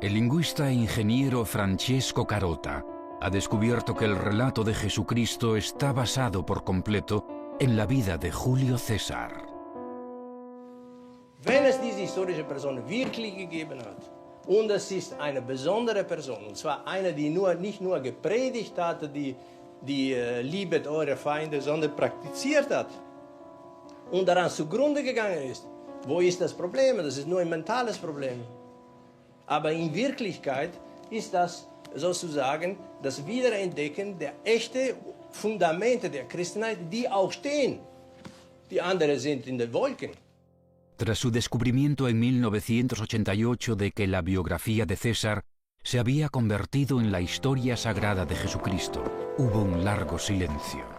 El lingüista e ingeniero Francesco Carota ha descubierto que el relato de Jesucristo está basado por completo en la vida de Julio César. Wenn es diese historische Person wirklich gegeben hat, und es ist eine besondere Person, und zwar eine, die nicht nur gepredigt hat, die liebet eure Feinde, sondern praktiziert hat und daran zugrunde gegangen ist, wo ist das Problem? Das ist nur ein mentales Problem. Aber in Wirklichkeit ist das sozusagen das Wiederentdecken der echten Fundamente der Christenheit, die auch stehen. Die anderen sind in den Wolken. Tras su descubrimiento en 1988 de que la biografía de César se había convertido en la historia sagrada de Jesucristo, hubo un largo silencio.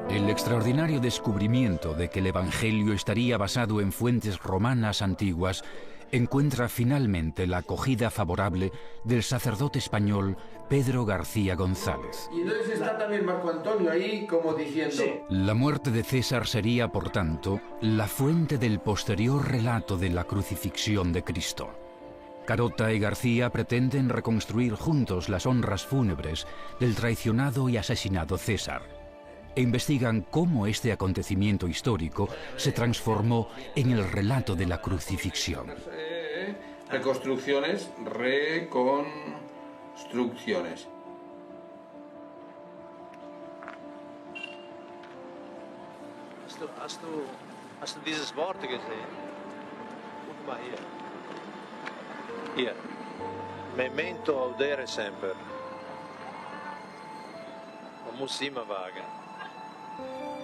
El extraordinario descubrimiento de que el Evangelio estaría basado en fuentes romanas antiguas encuentra finalmente la acogida favorable del sacerdote español Pedro García González. Y entonces está también Marco Antonio ahí como diciendo... Sí. La muerte de César sería, por tanto, la fuente del posterior relato de la crucifixión de Cristo. Carota y García pretenden reconstruir juntos las honras fúnebres del traicionado y asesinado César, e investigan cómo este acontecimiento histórico se transformó en el relato de la crucifixión. Reconstrucciones. Hast du dieses Wort gesehen? Guck mal hier. Hier. Memento audere semper. Man muss immer wagen.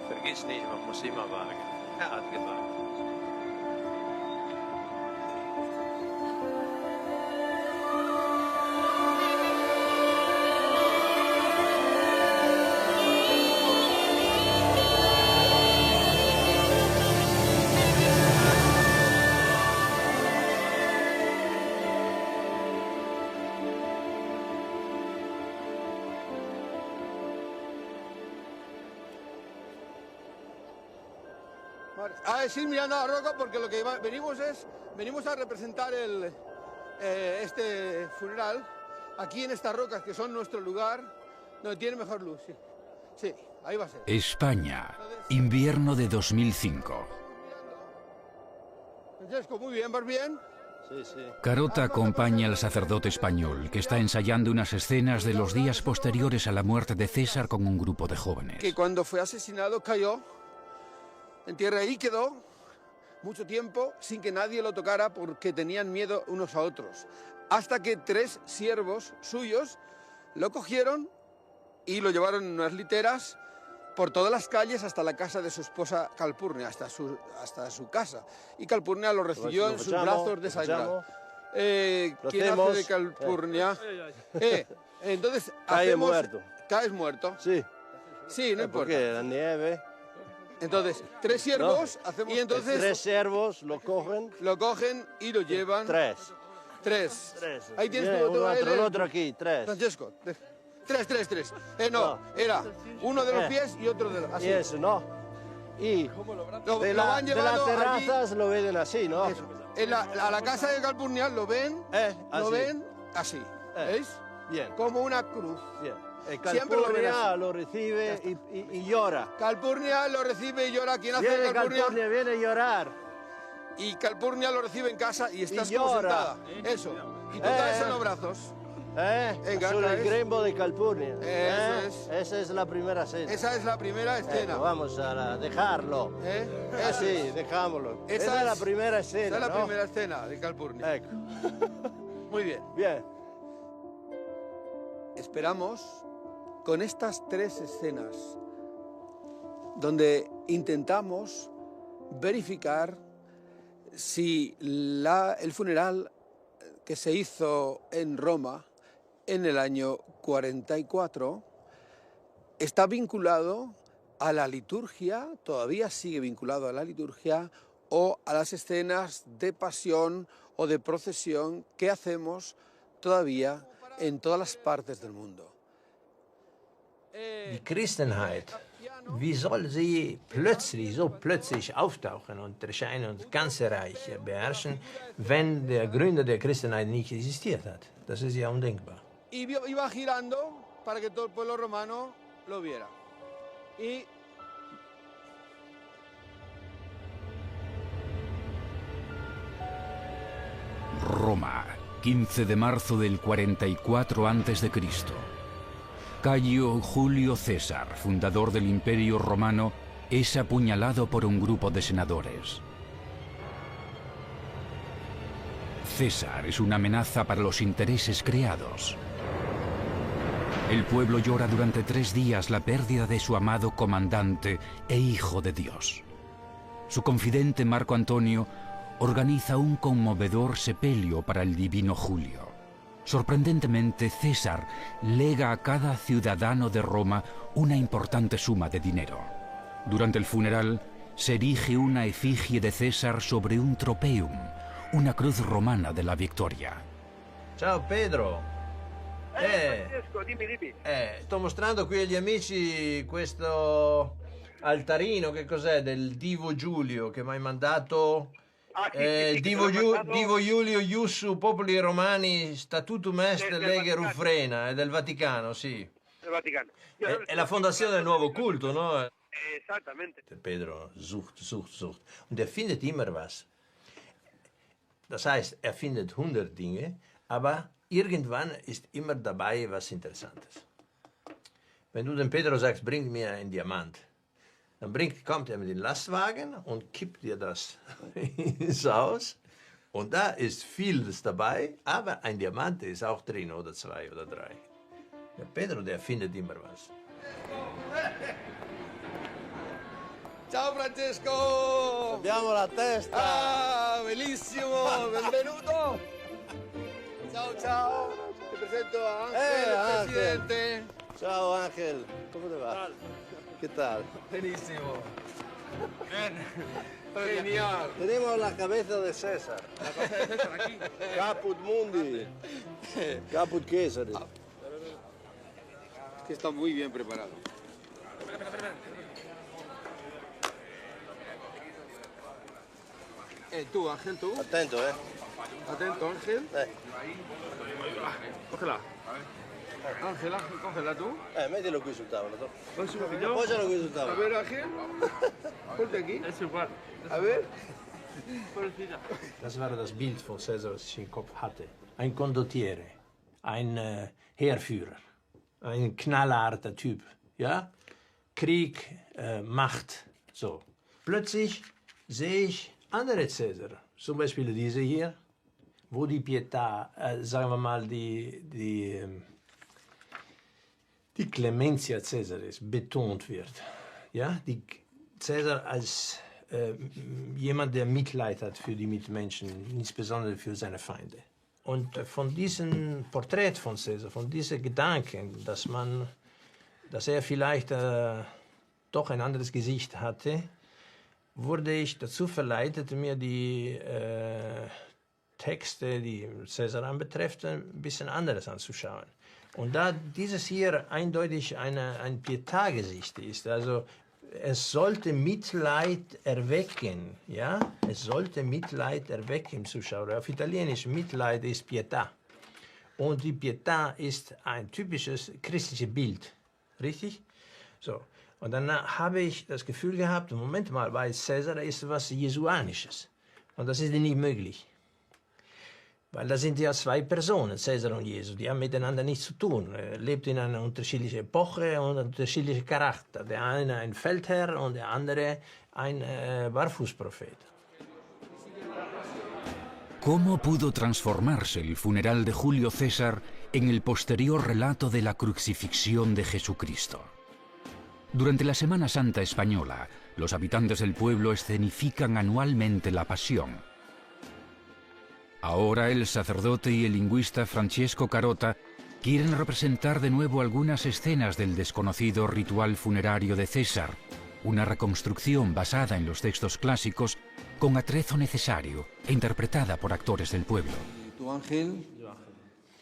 Vergiss nicht, man muss immer wagen. Er hat gewagt. A decir mirando a la roca porque lo que venimos a representar este funeral aquí en estas rocas que son nuestro lugar donde tiene mejor luz. Sí, sí, ahí va a ser. España, invierno de 2005. Francesco, muy bien, ¿vas bien? Sí, sí. Carota acompaña al sacerdote español que está ensayando unas escenas de los días posteriores a la muerte de César con un grupo de jóvenes. Que cuando fue asesinado cayó en tierra y quedó mucho tiempo sin que nadie lo tocara porque tenían miedo unos a otros. Hasta que 3 siervos suyos lo cogieron y lo llevaron en unas literas por todas las calles hasta la casa de su esposa Calpurnia, hasta su casa. Y Calpurnia lo recibió en sus brazos de sangre. ¿Quién hace de Calpurnia? Entonces caes muerto. Caes muerto. Sí. Sí, no importa. Porque la nieve. Entonces, 3 siervos hacemos... Y entonces 3 siervos lo cogen. Lo cogen y lo llevan... 3. 3. Tres. Ahí tienes Bien, todo el otro aquí, 3. Francesco, 3. No, era uno de los pies y otro de los... Así. Y eso, ¿no? Y de las terrazas allí, lo ven así, ¿no? Eso. A la casa de Calpurnia lo ven así. ¿Veis? Bien. Como una cruz. Bien. Calpurnia lo recibe y llora. Calpurnia lo recibe y llora. ¿Quién hace Calpurnia? Calpurnia viene a llorar. Y Calpurnia lo recibe en casa y estás como sentada. Eso. Y tú caes en los brazos. Sobre el grembo de Calpurnia. Esa es la primera escena. Esa es la primera escena. Vamos a dejarlo. Así, dejámoslo. Esa es la primera escena. Esa es la primera escena de Calpurnia. Muy bien. Bien. Esperamos con estas 3 escenas donde intentamos verificar si el funeral que se hizo en Roma en el año 44 está vinculado a la liturgia, todavía sigue vinculado a la liturgia o a las escenas de pasión o de procesión que hacemos todavía en todas las partes del mundo. Die Christenheit wie soll sie plötzlich, so plötzlich auftauchen und erscheinen und das ganze Reich beherrschen, wenn der Gründer der Christenheit nicht existiert hat? Das ist ja undenkbar. Y iba girando para que todo el pueblo romano lo viera. Y Roma, 15 de marzo del 44 a.C. Cayo Julio César, fundador del Imperio Romano, es apuñalado por un grupo de senadores. César es una amenaza para los intereses creados. El pueblo llora durante 3 días la pérdida de su amado comandante e hijo de Dios. Su confidente Marco Antonio organiza un conmovedor sepelio para el divino Julio. Sorprendentemente, César lega a cada ciudadano de Roma una importante suma de dinero. Durante el funeral, se erige una efigie de César sobre un tropeum, una cruz romana de la victoria. Ciao Pedro! Francesco, dimmi. Sto mostrando qui agli amici questo altarino, che cos'è, del Divo Giulio che mi hai mandato. Divo Giulio Iussu Popoli Romani Statutum Est Lege Rufrena, è del Vaticano, sì. Del Vaticano. È la fondazione del nuovo culto, no? Esattamente. Pedro sucht. Und er findet immer was. Das heißt, er findet 100 Dinge, aber irgendwann ist immer dabei was Interessantes. Wenn du dem Pedro sagst, bring mir einen Diamant, dann kommt er mit dem Lastwagen und kippt dir das ins Haus. Und da ist vieles dabei, aber ein Diamant ist auch drin, oder 2 oder 3. Der Pedro, der findet immer was. ciao Francesco! Abbiamo la testa! Ah, bellissimo! Benvenuto! Ciao! Ti presento a Ángel, Ángel. presidente. Ciao Ángel, ¿cómo te va? ¿Qué tal? Benissimo. Genial. Tenemos la cabeza de César. La cosa de César aquí. Caput Mundi. Caput Caesari. Que está muy bien preparado. Tú, Ángel, tú. Attento, Atento, Ángel. Cógela. Ángel, cógela tú. Mettilo qui sul tavolo. Pues Appoggialo qui sul A tavolo. ver, Ángel. Ponte aquí. Es igual. A ver. Das war das Bild von Caesar, das ich im Kopf hatte. Ein Condottiere, ein Heerführer, ein knallharter Typ, ja? Krieg, Macht, so. Plötzlich sehe ich andere Caesar, zum Beispiel diese hier, wo die Pietà, sagen wir mal, die Clementia Caesaris betont wird. Ja? Die Caesar als jemand, der Mitleid hat für die Mitmenschen, insbesondere für seine Feinde. Und von diesem Porträt von Caesar, von diesen Gedanken, dass er vielleicht doch ein anderes Gesicht hatte, wurde ich dazu verleitet, mir die Texte, die Caesar anbetrifft, ein bisschen anderes anzuschauen. Und da dieses hier eindeutig ein Pietà-Gesicht ist, also es sollte Mitleid erwecken, ja? Es sollte Mitleid erwecken im Zuschauer. Auf Italienisch Mitleid ist Pietà. Und die Pietà ist ein typisches christliches Bild, richtig? So. Und dann habe ich das Gefühl gehabt, Moment mal, bei Caesar ist was Jesuanisches. Und das ist nicht möglich. Weil da sind ja 2 Personen, Caesar und Jesus, die haben miteinander nichts zu tun. Er lebt in einer unterschiedlichen Epoche und unterschiedlichen Charakter. Der eine ein Feldherr und der andere ein Barfußprophet. ¿Cómo pudo transformarse el funeral de Julio César en el posterior relato de la crucifixión de Jesucristo? Durante la Semana Santa española, los habitantes del pueblo escenifican anualmente la Pasión. Ahora el sacerdote y el lingüista Francesco Carota quieren representar de nuevo algunas escenas del desconocido ritual funerario de César, una reconstrucción basada en los textos clásicos con atrezo necesario e interpretada por actores del pueblo. Tú, Ángel,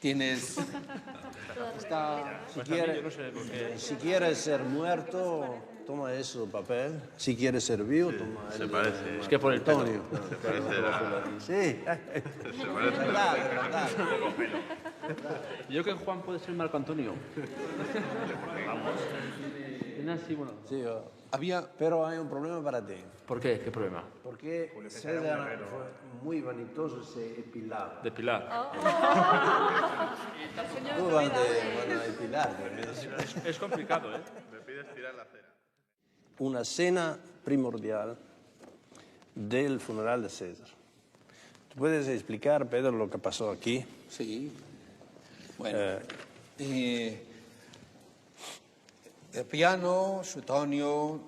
tienes... Si quieres ser muerto, toma eso, papel. Si quieres servir, toma se el parece. Es que por el pelo. Antonio. Se parece Sí. Se parece Verdad. Yo creo que Juan puede ser Marco Antonio. Vamos. Sí, bueno. Sí, Había, pero hay un problema para ti. ¿Por qué? ¿Qué problema? Porque César fue muy vanitoso, se epilaba. De Pilar. ¿Cómo van a epilar? Es complicado, ¿eh? Me pides tirar la cera. Una cena primordial del funeral de César. ¿Tú puedes explicar, Pedro, lo que pasó aquí? sí, bueno, el piano, Suetonio,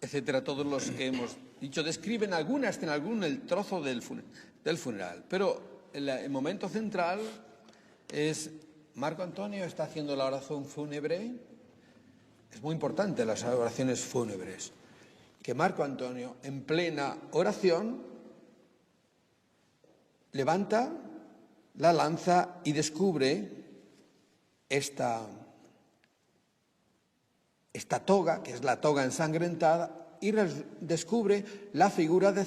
etcétera, todos los que hemos dicho, describen alguna escena, el trozo del funeral, pero el momento central es Marco Antonio está haciendo la oración fúnebre. Es muy importante las oraciones fúnebres, que Marco Antonio en plena oración levanta la lanza y descubre esta toga, que es la toga ensangrentada, y descubre la figura de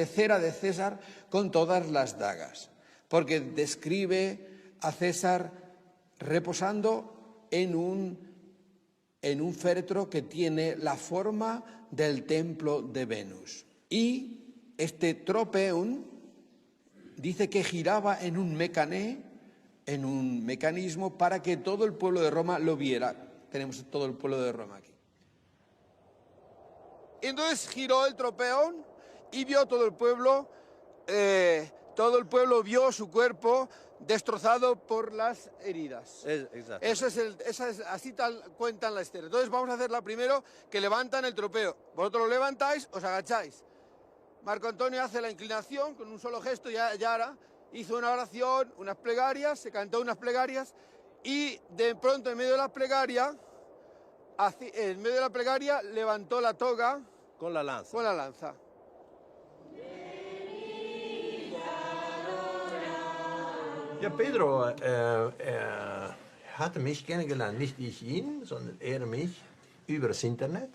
cera de César con todas las dagas, porque describe a César reposando en un féretro que tiene la forma del templo de Venus. Y este tropeón dice que giraba en un mecanismo para que todo el pueblo de Roma lo viera. Tenemos todo el pueblo de Roma aquí. Entonces giró el tropeón y vio todo el pueblo vio su cuerpo destrozado por las heridas. Exacto. Así tal cuentan la historia. Entonces vamos a hacerla primero, que levantan el tropeo. Vosotros lo levantáis, os agacháis. Marco Antonio hace la inclinación con un solo gesto, ya hará. Hizo una oración, unas plegarias, se cantó unas plegarias y de pronto en medio de la plegaria levantó la toga con la lanza. Con la lanza. Ja, Pedro hatte mich kennengelernt, nicht ich ihn, sondern er mich über das Internet.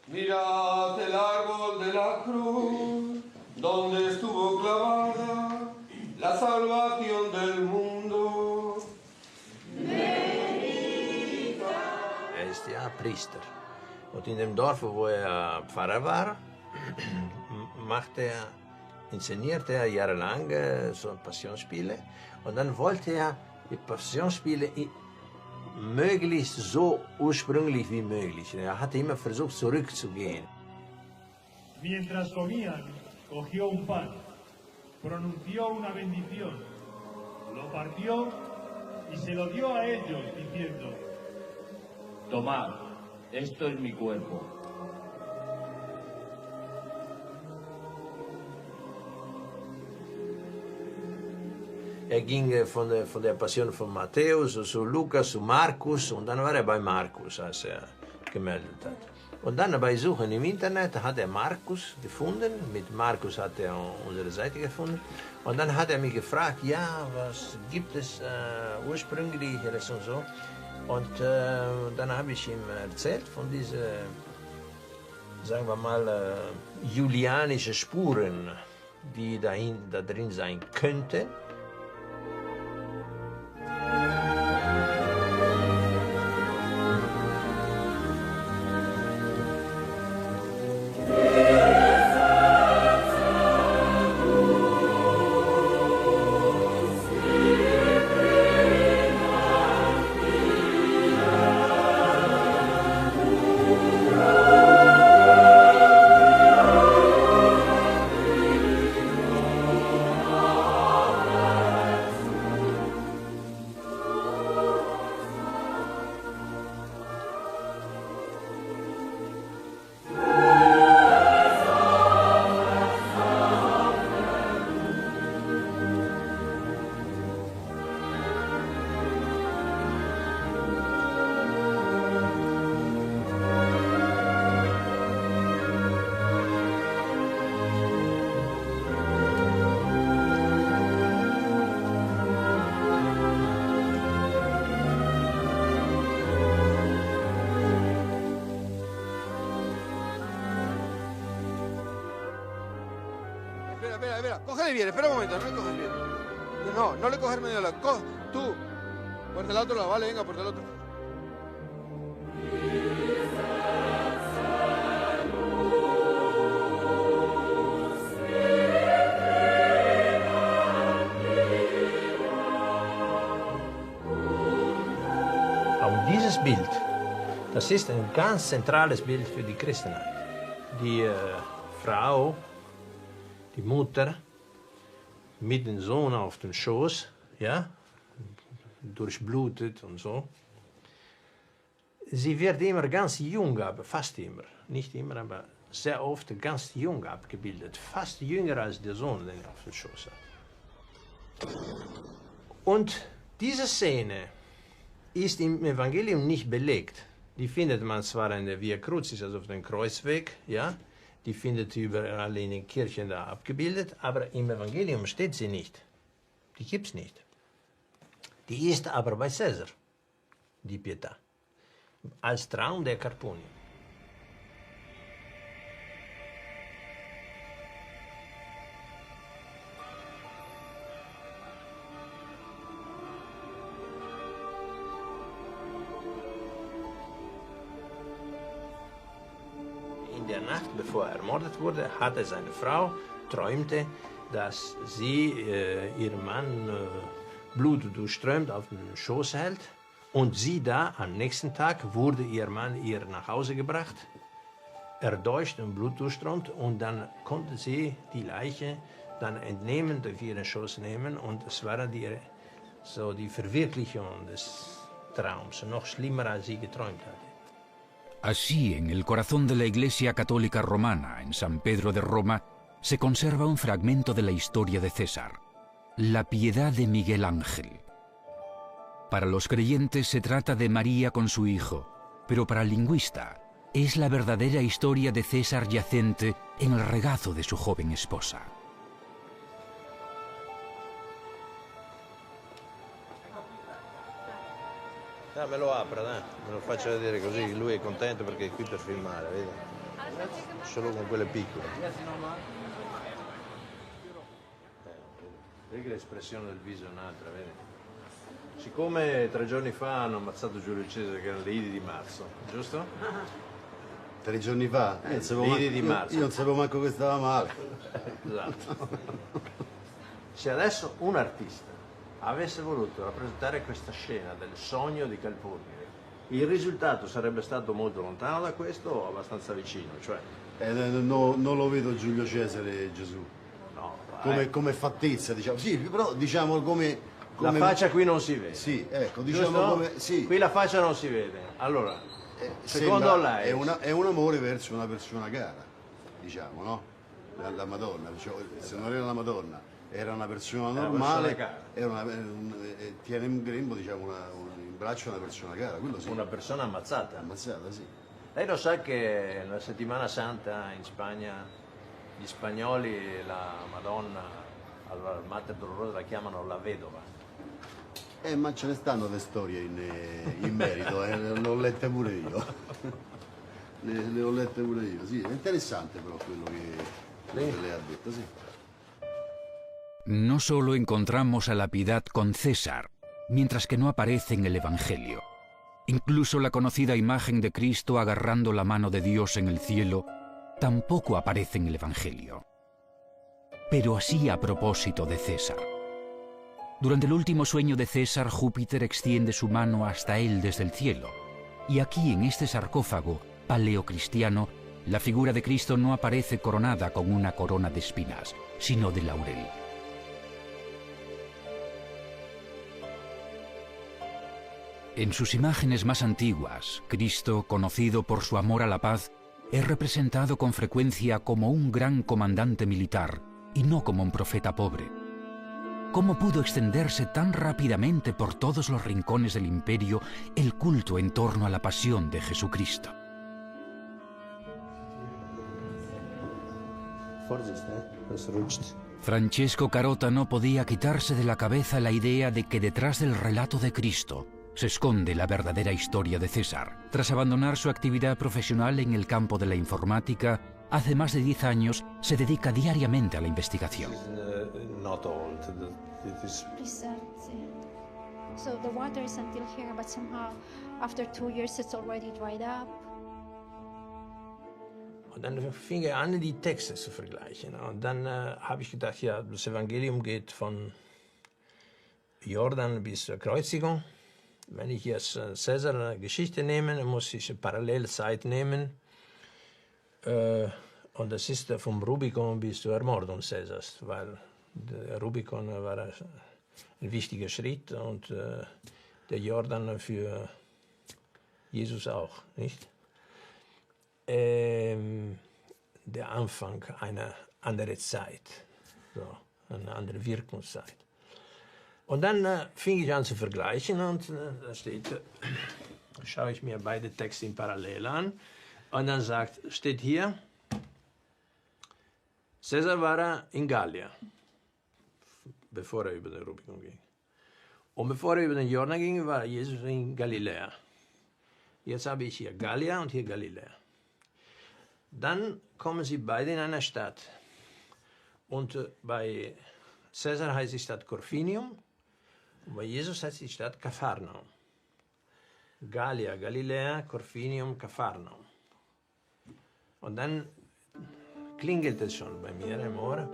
Mirad el árbol de la cruz, donde estuvo clavada la salvación del mundo. Er ist ja Priester. Und in dem Dorf, wo er Pfarrer war, inszenierte er jahrelang so Passionsspiele. Und dann wollte er die Passionsspiele möglichst so ursprünglich wie möglich. Er hatte immer versucht, zurückzugehen. Mientras comían, cogió un pan, pronunció una bendición, lo partió y se lo dio a ellos, diciendo: tomad, esto es mi cuerpo. Er ging von der Passion von Matthäus zu Lukas zu Markus und dann war er bei Markus, als er gemeldet hat. Und dann bei Suchen im Internet hat er Markus gefunden, mit Markus hat er unsere Seite gefunden und dann hat er mich gefragt, ja, was gibt es ursprünglicheres und so. Und dann habe ich ihm erzählt von diesen, sagen wir mal, julianischen Spuren, die da drin sein könnten. espera. Cógele bien, espera un momento, no le coges bien. No le coges medio lado. Tú, por del otro lado, vale, venga, por del otro. Aber dieses Bild, das ist ein ganz zentrales Bild für die Christenheit. Die Frau, die Mutter, mit dem Sohn auf dem Schoß, ja, durchblutet und so. Sie wird immer ganz jung, aber fast immer, nicht immer, aber sehr oft ganz jung abgebildet, fast jünger als der Sohn, den er auf dem Schoß hat. Und diese Szene ist im Evangelium nicht belegt. Die findet man zwar in der Via Crucis, also auf dem Kreuzweg, ja, die findet überall in den Kirchen da abgebildet, aber im Evangelium steht sie nicht. Die gibt's nicht. Die ist aber bei Caesar, die Pietà, als Traum der Carponi. In der Nacht, bevor er ermordet wurde, hatte seine Frau, träumte, dass sie ihren Mann blutdurchströmt auf den Schoß hält. Und sie da, am nächsten Tag, wurde ihr Mann ihr nach Hause gebracht, erdolcht und blutdurchströmt. Und dann konnte sie die Leiche dann entnehmen, auf ihren Schoß nehmen. Und es war die Verwirklichung des Traums, noch schlimmer, als sie geträumt hatte. Así, en el corazón de la Iglesia Católica Romana, en San Pedro de Roma, se conserva un fragmento de la historia de César, la piedad de Miguel Ángel. Para los creyentes se trata de María con su hijo, pero para el lingüista es la verdadera historia de César yacente en el regazo de su joven esposa. Me lo apra, me lo faccia vedere così, lui è contento perché è qui per filmare, vedi? Solo con quelle piccole. Vedi che l'espressione del viso è un'altra, vedi? Siccome 3 giorni fa hanno ammazzato Giulio Cesare, che erano le Idi di marzo, giusto? 3 giorni fa? Le Idi di marzo. Io non sapevo manco che stava male. Esatto. Se adesso un artista avesse voluto rappresentare questa scena del sogno di Calpurnio, il risultato sarebbe stato molto lontano da questo o abbastanza vicino? Cioè... non lo vedo Giulio Cesare e Gesù. No, come fattezza, diciamo. Sì, però diciamo come... La faccia qui non si vede. Sì, ecco, diciamo come... Sì. Qui la faccia non si vede. Allora, secondo lei... È un amore verso una persona cara, diciamo, no? La Madonna, cioè, se non era la Madonna, era una persona normale, tiene in grembo, diciamo, in braccio una persona cara, quello sì. Una persona ammazzata. Ammazzata, sì. Lei lo sa che nella Settimana Santa in Spagna gli spagnoli la Madonna, al Mater Dolorosa, la chiamano la vedova. Ma ce ne stanno le storie in merito, le ho lette pure io. Le ho lette pure io, sì. È interessante però quello che lei ha detto, sì. No solo encontramos a la piedad con César, mientras que no aparece en el Evangelio. Incluso la conocida imagen de Cristo agarrando la mano de Dios en el cielo tampoco aparece en el Evangelio. Pero así a propósito de César. Durante el último sueño de César, Júpiter extiende su mano hasta él desde el cielo. Y aquí, en este sarcófago paleocristiano, la figura de Cristo no aparece coronada con una corona de espinas, sino de laurel. En sus imágenes más antiguas, Cristo, conocido por su amor a la paz, es representado con frecuencia como un gran comandante militar y no como un profeta pobre. ¿Cómo pudo extenderse tan rápidamente por todos los rincones del imperio el culto en torno a la pasión de Jesucristo? Francesco Carota no podía quitarse de la cabeza la idea de que detrás del relato de Cristo se esconde la verdadera historia de César. Tras abandonar su actividad profesional en el campo de la informática, hace más de 10 años se dedica diariamente a la investigación. Not old. It is... So the water is until here, but somehow after 2 years it's already dried up. Und dann fing er an, die Texte zu vergleichen. Und dann habe ich gedacht, ja, das Evangelium geht von Jordan bis zur Kreuzigung. Wenn ich jetzt Caesar Geschichte nehme, dann muss ich eine Parallelzeit nehmen. Und das ist vom Rubikon bis zur Ermordung Caesars, weil der Rubikon war ein wichtiger Schritt und der Jordan für Jesus auch, nicht? Der Anfang einer anderen Zeit, so, eine andere Wirkungszeit. Und dann fing ich an zu vergleichen und da steht, schaue ich mir beide Texte in Parallel an und dann steht hier, Caesar war in Gallien, bevor er über den Rubikon ging. Und bevor er über den Jordan ging, war Jesus in Galiläa. Jetzt habe ich hier Gallien und hier Galiläa. Dann kommen sie beide in eine Stadt. Und bei Caesar heißt die Stadt Corfinium und bei Jesus heißt die Stadt Kapharnaum. Gallia, Galiläa, Corfinium, Kapharnaum. Und dann klingelt es schon bei mir im Ohr.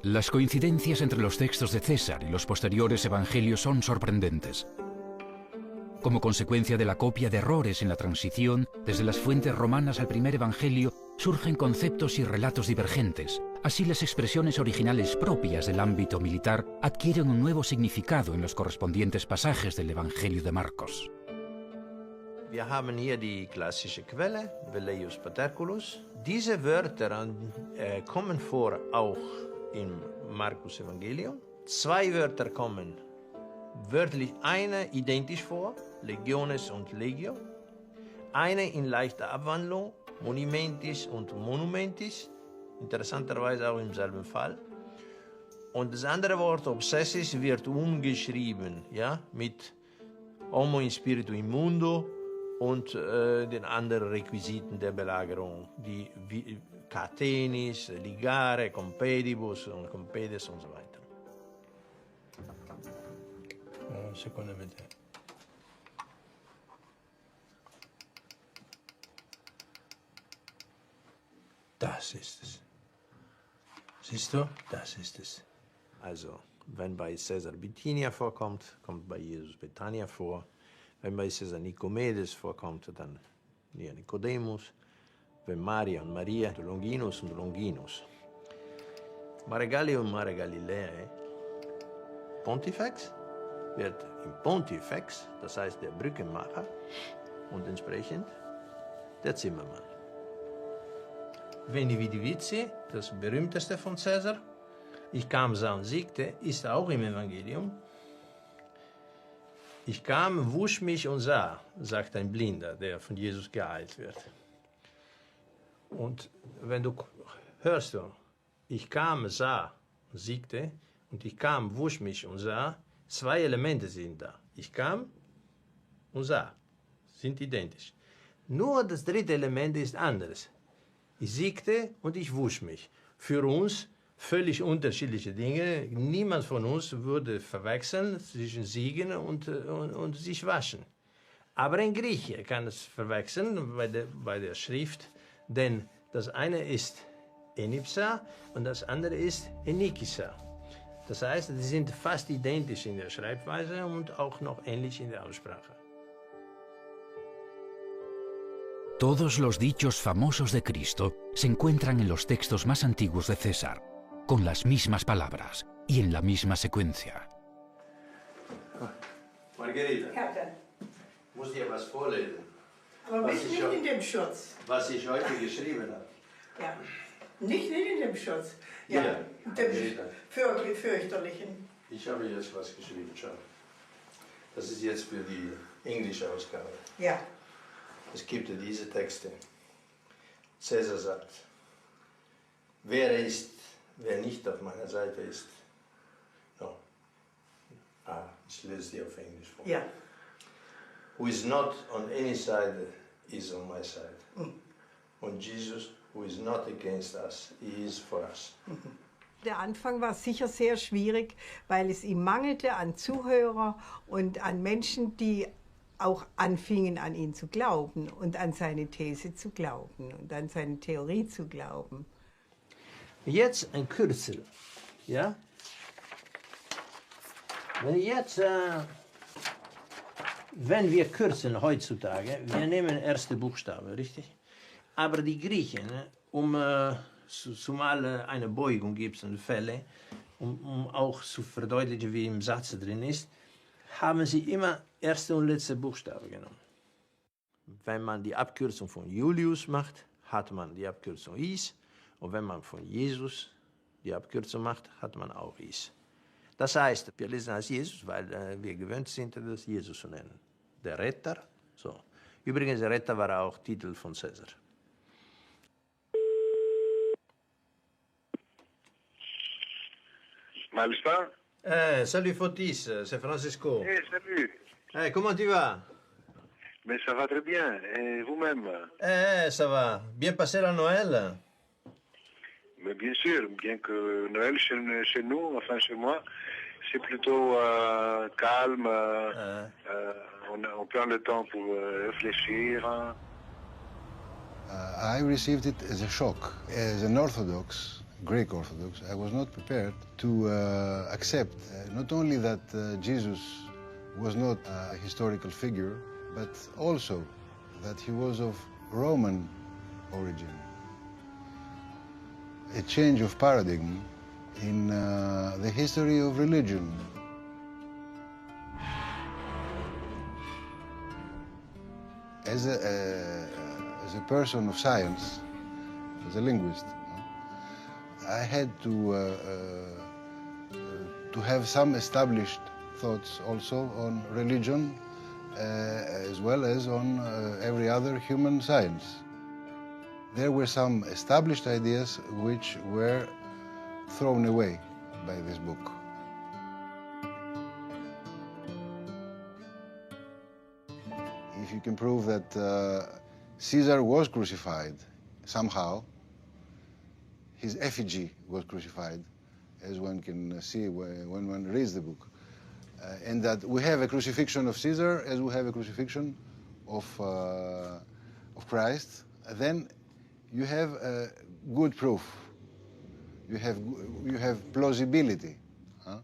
Las coincidencias entre los textos de César y los posteriores evangelios son sorprendentes. Como consecuencia de la copia de errores en la transición, desde las fuentes romanas al primer evangelio, surgen conceptos y relatos divergentes. Así las expresiones originales propias del ámbito militar adquieren un nuevo significado en los correspondientes pasajes del Evangelio de Marcos. Wir haben hier die klassische Quelle, Velleius Paterculus. Diese Wörter kommen vor auch im Markus Evangelium. 2 Wörter kommen wörtlich, eine identisch vor, Legiones und Legio. Eine in leichter Abwandlung, Monumentis und Monumentis, interessanterweise auch im selben Fall. Und das andere Wort Obsessis wird umgeschrieben, ja, mit Homo in Spiritu Immundo und den anderen Requisiten der Belagerung, die Catenis, Ligare, Compedibus und Compedes und so weiter. Sekunde bitte. Das ist es. Siehst du? Das ist es. Also, wenn bei Caesar Bithynia vorkommt, kommt bei Jesus Betania vor. Wenn bei Caesar Nikomedes vorkommt, dann Nikodemus. Wenn Maria und Maria, Longinus und Longinus. Mare Gallia und Mare Galiläae. Pontifex wird im Pontifex, das heißt der Brückenmacher, und entsprechend der Zimmermann. Veni Vidi Vici, das berühmteste von Caesar, ich kam, sah und siegte, ist auch im Evangelium. Ich kam, wusch mich und sah, sagt ein Blinder, der von Jesus geheilt wird. Und wenn du hörst, ich kam, sah und siegte, und ich kam, wusch mich und sah, 2 Elemente sind da. Ich kam und sah, sind identisch. Nur das 3. Element ist anderes. Ich siegte und ich wusch mich. Für uns völlig unterschiedliche Dinge. Niemand von uns würde verwechseln zwischen siegen und sich waschen. Aber ein Grieche kann es verwechseln bei der Schrift, denn das eine ist Enipsa und das andere ist Enikisa. Das heißt, sie sind fast identisch in der Schreibweise und auch noch ähnlich in der Aussprache. Todos los dichos famosos de Cristo se encuentran en los textos más antiguos de César, con las mismas palabras y en la misma secuencia. Margarita, ich muss dir was vorlesen. Aber nicht in dem Schutz. Was ich heute geschrieben habe. Ja, nicht in dem Schutz. Ja, Ja, dem fürchterlichen. Ich habe jetzt was geschrieben, schau. Das ist jetzt für die englische Ausgabe. Ja. Es gibt ja diese Texte. Caesar sagt, wer nicht auf meiner Seite ist. No. Ich lese sie auf Englisch vor. Ja. Who is not on any side is on my side. Und Jesus, who is not against us, he is for us. Der Anfang war sicher sehr schwierig, weil es ihm mangelte an Zuhörer und an Menschen, die auch anfingen, an ihn zu glauben und an seine These zu glauben und an seine Theorie zu glauben. Jetzt ein Kürzel, ja? Wenn wir kürzeln heutzutage, wir nehmen erste Buchstabe, richtig? Aber die Griechen, zumal eine Beugung gibt es in Fälle, um auch zu verdeutlichen, wie im Satz drin ist, haben sie immer erste und letzte Buchstabe genommen. Wenn man die Abkürzung von Julius macht, hat man die Abkürzung Is. Und wenn man von Jesus die Abkürzung macht, hat man auch Is. Das heißt, wir lesen als Jesus, weil wir gewöhnt sind, das Jesus zu nennen. Der Retter. So. Übrigens, der Retter war auch Titel von Cäsar. Malstar? Salut Fotis, c'est Francisco. Salut. Comment tu vas? Mais ça va très bien. Et vous-même? Ça va. Bien passé la Noël? Mais bien sûr, bien que Noël chez nous, enfin chez moi, c'est plutôt calme. On prend le temps pour réfléchir. I received it as a shock. As an Orthodox, Greek Orthodox, I was not prepared to accept not only that Jesus was not a historical figure, but also that he was of Roman origin. A change of paradigm in the history of religion. As a person of science, as a linguist, I had to have some established thoughts also on religion, as well as on every other human science. There were some established ideas which were thrown away by this book. If you can prove that Caesar was crucified somehow, his effigy was crucified, as one can see when one reads the book, and that we have a crucifixion of Caesar as we have a crucifixion of Christ, then you have good proof. You have plausibility, huh?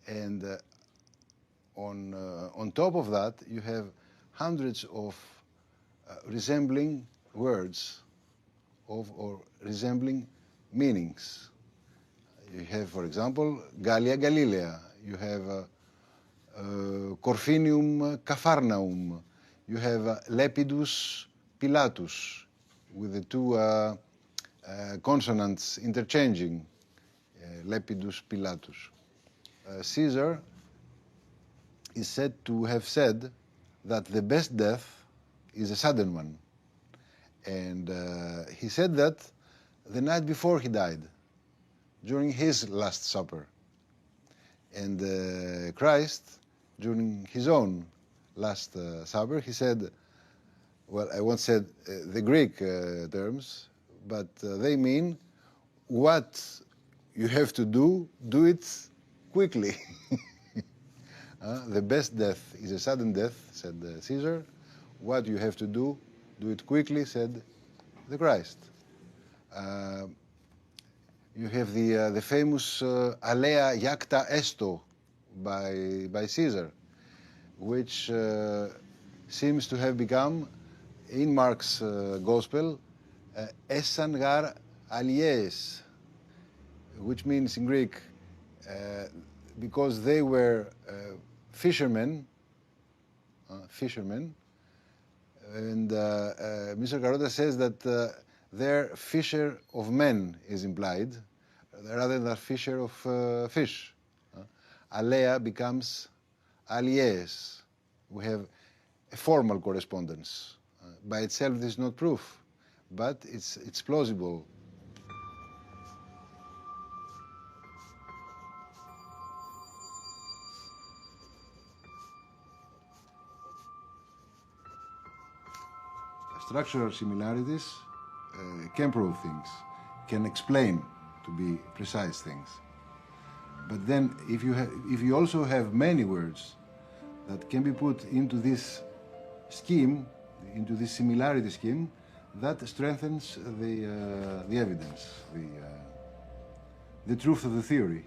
And on top of that, you have hundreds of resembling words or resembling meanings. You have, for example, Gallia Galilea. You have Corfinium Capharnaum. You have Lepidus Pilatus, with the two consonants interchanging, Lepidus Pilatus. Caesar is said to have said that the best death is a sudden one. And he said that the night before he died, during his Last Supper. And Christ, during his own Last Supper, he said, well, I won't say the Greek terms, but they mean what you have to do it quickly. The best death is a sudden death, said Caesar. What you have to do it quickly, said the Christ. You have the famous Alea Iacta Esto by Caesar, which seems to have become, in Mark's Gospel, Essan gar alies, which means in Greek, because they were fishermen, and Mr. Carota says that their fisher of men is implied, rather than fisher of fish. Alea becomes alies. We have a formal correspondence. By itself, this is not proof, but it's plausible. structural similarities can prove things, can explain, to be precise, things. But then, if you also have many words that can be put into this scheme, into this similarity scheme, that strengthens the evidence, the truth of the theory.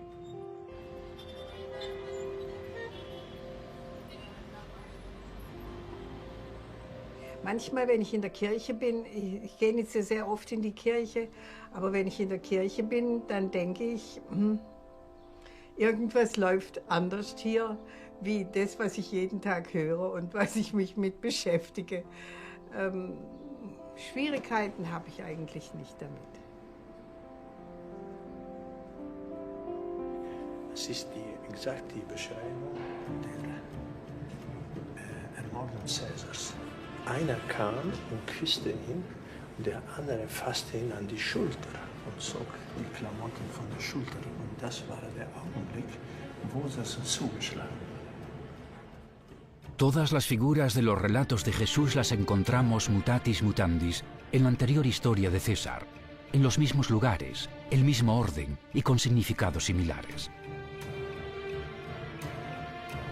Manchmal, wenn ich in der Kirche bin, ich gehe nicht so sehr oft in die Kirche, aber wenn ich in der Kirche bin, dann denke ich, irgendwas läuft anders hier, wie das, was ich jeden Tag höre und was ich mich mit beschäftige. Schwierigkeiten habe ich eigentlich nicht damit. Es ist exakt die Beschreibung der Ermordung Caesars. Einer kam und küsste ihn und der andere fasste ihn an die Schulter und zog die Klamotten von der Schulter. Und das war der Augenblick, wo das zugeschlagen. Todas las figuras de los relatos de Jesús las encontramos mutatis mutandis en la anterior historia de César, en los mismos lugares, el mismo orden y con significados similares.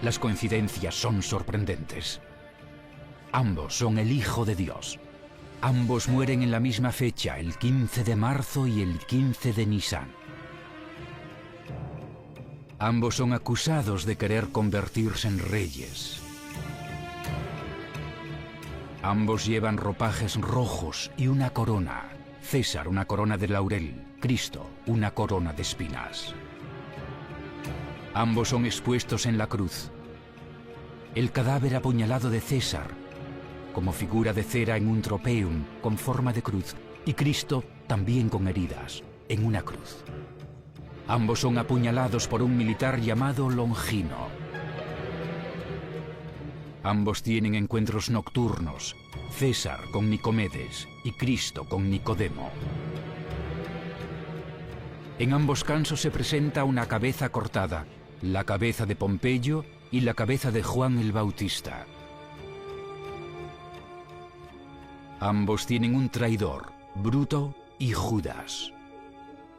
Las coincidencias son sorprendentes. Ambos son el Hijo de Dios. Ambos mueren en la misma fecha, el 15 de marzo y el 15 de Nisan. Ambos son acusados de querer convertirse en reyes. Ambos llevan ropajes rojos y una corona. César una corona de laurel, Cristo una corona de espinas. Ambos son expuestos en la cruz. El cadáver apuñalado de César, como figura de cera en un tropeum con forma de cruz, y Cristo también con heridas, en una cruz. Ambos son apuñalados por un militar llamado Longino. Ambos tienen encuentros nocturnos, César con Nicomedes y Cristo con Nicodemo. En ambos casos se presenta una cabeza cortada, la cabeza de Pompeyo y la cabeza de Juan el Bautista. Ambos tienen un traidor, Bruto y Judas.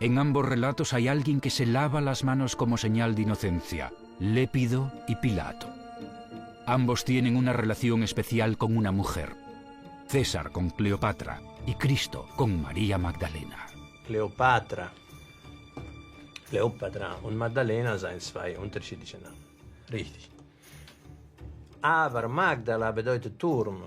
En ambos relatos hay alguien que se lava las manos como señal de inocencia, Lépido y Pilato. Ambos tienen una relación especial con una mujer, César con Cleopatra y Cristo con María Magdalena. Cleopatra und Magdalena seien zwei unterschiedliche Namen. Richtig. Aber Magdala bedeutet Turm.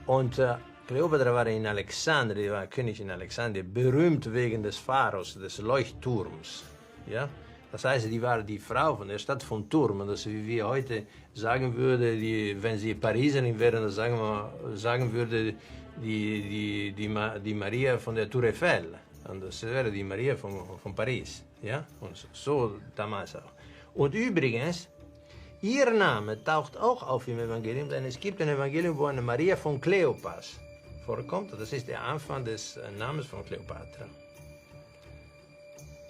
Und Kleopatra war in Alexandria, die war König in Alexandria, berühmt wegen des Pharos, des Leuchtturms. Ja? Das heißt, die war die Frau von der Stadt von Turm. Und das, wie wir heute sagen würden, wenn sie Pariserin wären, dann sagen würde die Maria von der Tour Eiffel. Und das wäre die Maria von Paris. Ja? Und so damals auch. Und übrigens, ihr Name taucht auch auf im Evangelium, denn es gibt ein Evangelium, wo eine Maria von Kleopas vorkommt. Das ist der Anfang des Namens von Kleopatra.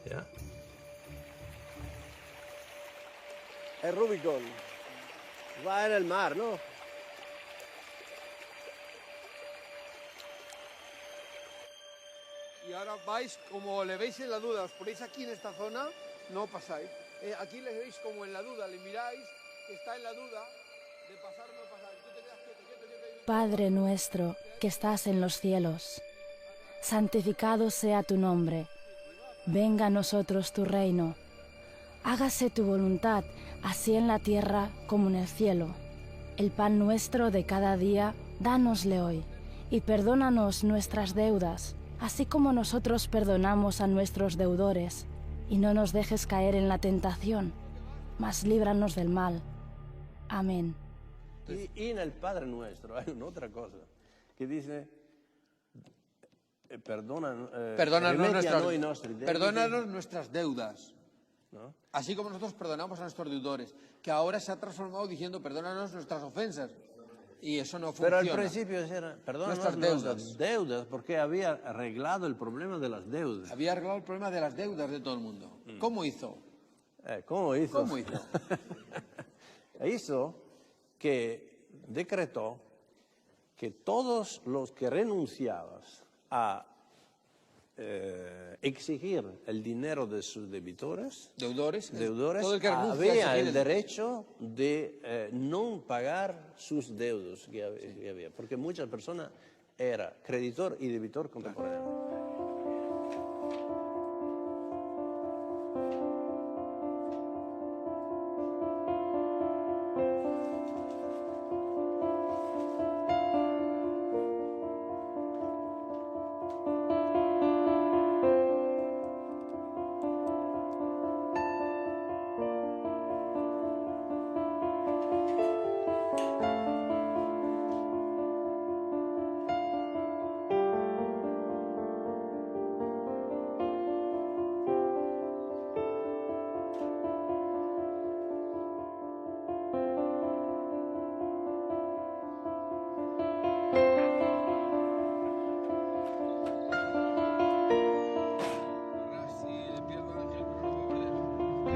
Ja? El Rubicon va en el mar, ¿no? Y ahora vais, como le veis en la duda, os ponéis aquí en esta zona, no pasáis. Aquí le veis como en la duda, le miráis, está en la duda de pasar o no pasar. Tú te quedas quieto. Padre nuestro que estás en los cielos, santificado sea tu nombre. Venga a nosotros tu reino. Hágase tu voluntad, así en la tierra como en el cielo. El pan nuestro de cada día, dánosle hoy, y perdónanos nuestras deudas, así como nosotros perdonamos a nuestros deudores. Y no nos dejes caer en la tentación, mas líbranos del mal. Amén. Y en el Padre Nuestro hay una otra cosa, que dice, perdónanos nuestras deudas. ¿No? Así como nosotros perdonamos a nuestros deudores, que ahora se ha transformado diciendo perdónanos nuestras ofensas. Y eso no funciona. Pero al principio era perdónanos nuestras deudas, porque había arreglado el problema de las deudas. Había arreglado el problema de las deudas de todo el mundo. ¿Cómo hizo? ¿Cómo hizo? ¿Cómo hizo? Hizo que decretó que todos los que renunciaban a exigir el dinero de sus deudores, todo el que renuncia había a exigir el derecho de no pagar sus deudos que había, porque muchas personas eran creditor y debitor contemporáneamente.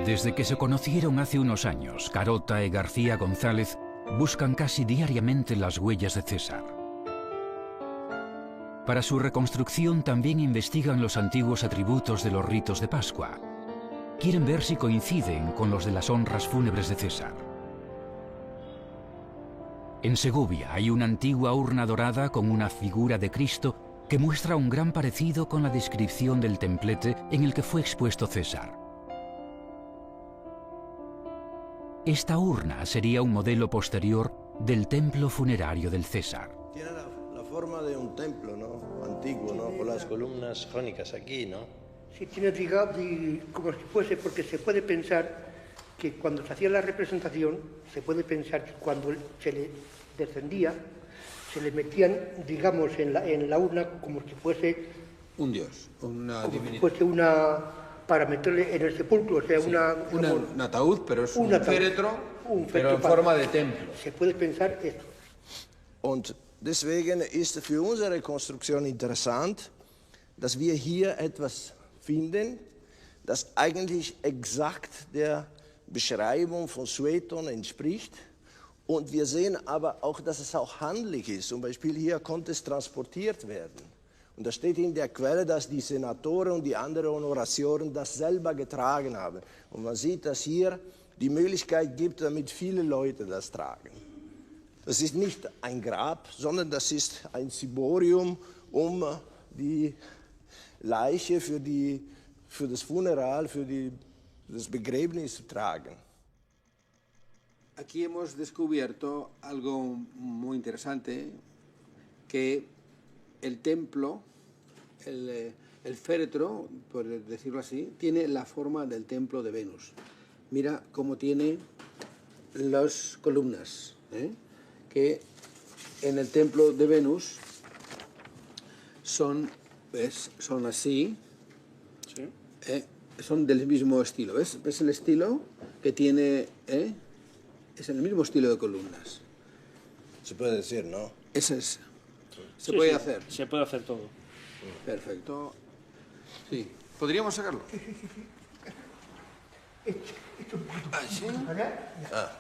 Desde que se conocieron hace unos años, Carota y García González buscan casi diariamente las huellas de César. Para su reconstrucción también investigan los antiguos atributos de los ritos de Pascua. Quieren ver si coinciden con los de las honras fúnebres de César. En Segovia hay una antigua urna dorada con una figura de Cristo que muestra un gran parecido con la descripción del templete en el que fue expuesto César. Esta urna sería un modelo posterior del templo funerario del César. Tiene la forma de un templo, ¿no? Antiguo, ¿no? Con las columnas jónicas aquí, ¿no? Sí, tiene, digamos, como si fuese, porque se puede pensar que cuando se hacía la representación, se puede pensar que cuando se le descendía, se le metían, digamos, en la urna como si fuese un dios, una como divinidad. si fuese una, para meterle en el sepulcro, o sea, Sí, un como, ataúd, pero es un féretro, pero en para- forma de templo. Se puede pensar esto. Und deswegen ist für unsere Rekonstruktion interessant, dass wir hier etwas finden, das eigentlich exakt der Beschreibung von Sueton entspricht. Und wir sehen aber auch, dass es auch handlich ist. Zum Beispiel hier konnte es transportiert werden. Und da steht in der Quelle, dass die Senatoren und die anderen Honoratioren das selber getragen haben. Und man sieht, dass hier die Möglichkeit gibt, damit viele Leute das tragen. Das ist nicht ein Grab, sondern das ist ein Ciborium, um die Leiche für das Funeral, für das Begräbnis zu tragen. Aquí hemos descubierto algo muy interesante, que el templo, el féretro, por decirlo así, tiene la forma del templo de Venus. Mira cómo tiene las columnas, que en el templo de Venus son, ¿ves? Son así, son del mismo estilo. ¿Ves el estilo que tiene? Es el mismo estilo de columnas. Se puede decir, ¿no? Ese es. Se Sí, puede sí, hacer. Se puede hacer todo. Perfecto. Sí. ¿Podríamos sacarlo? Ah, ¿sí? Ah.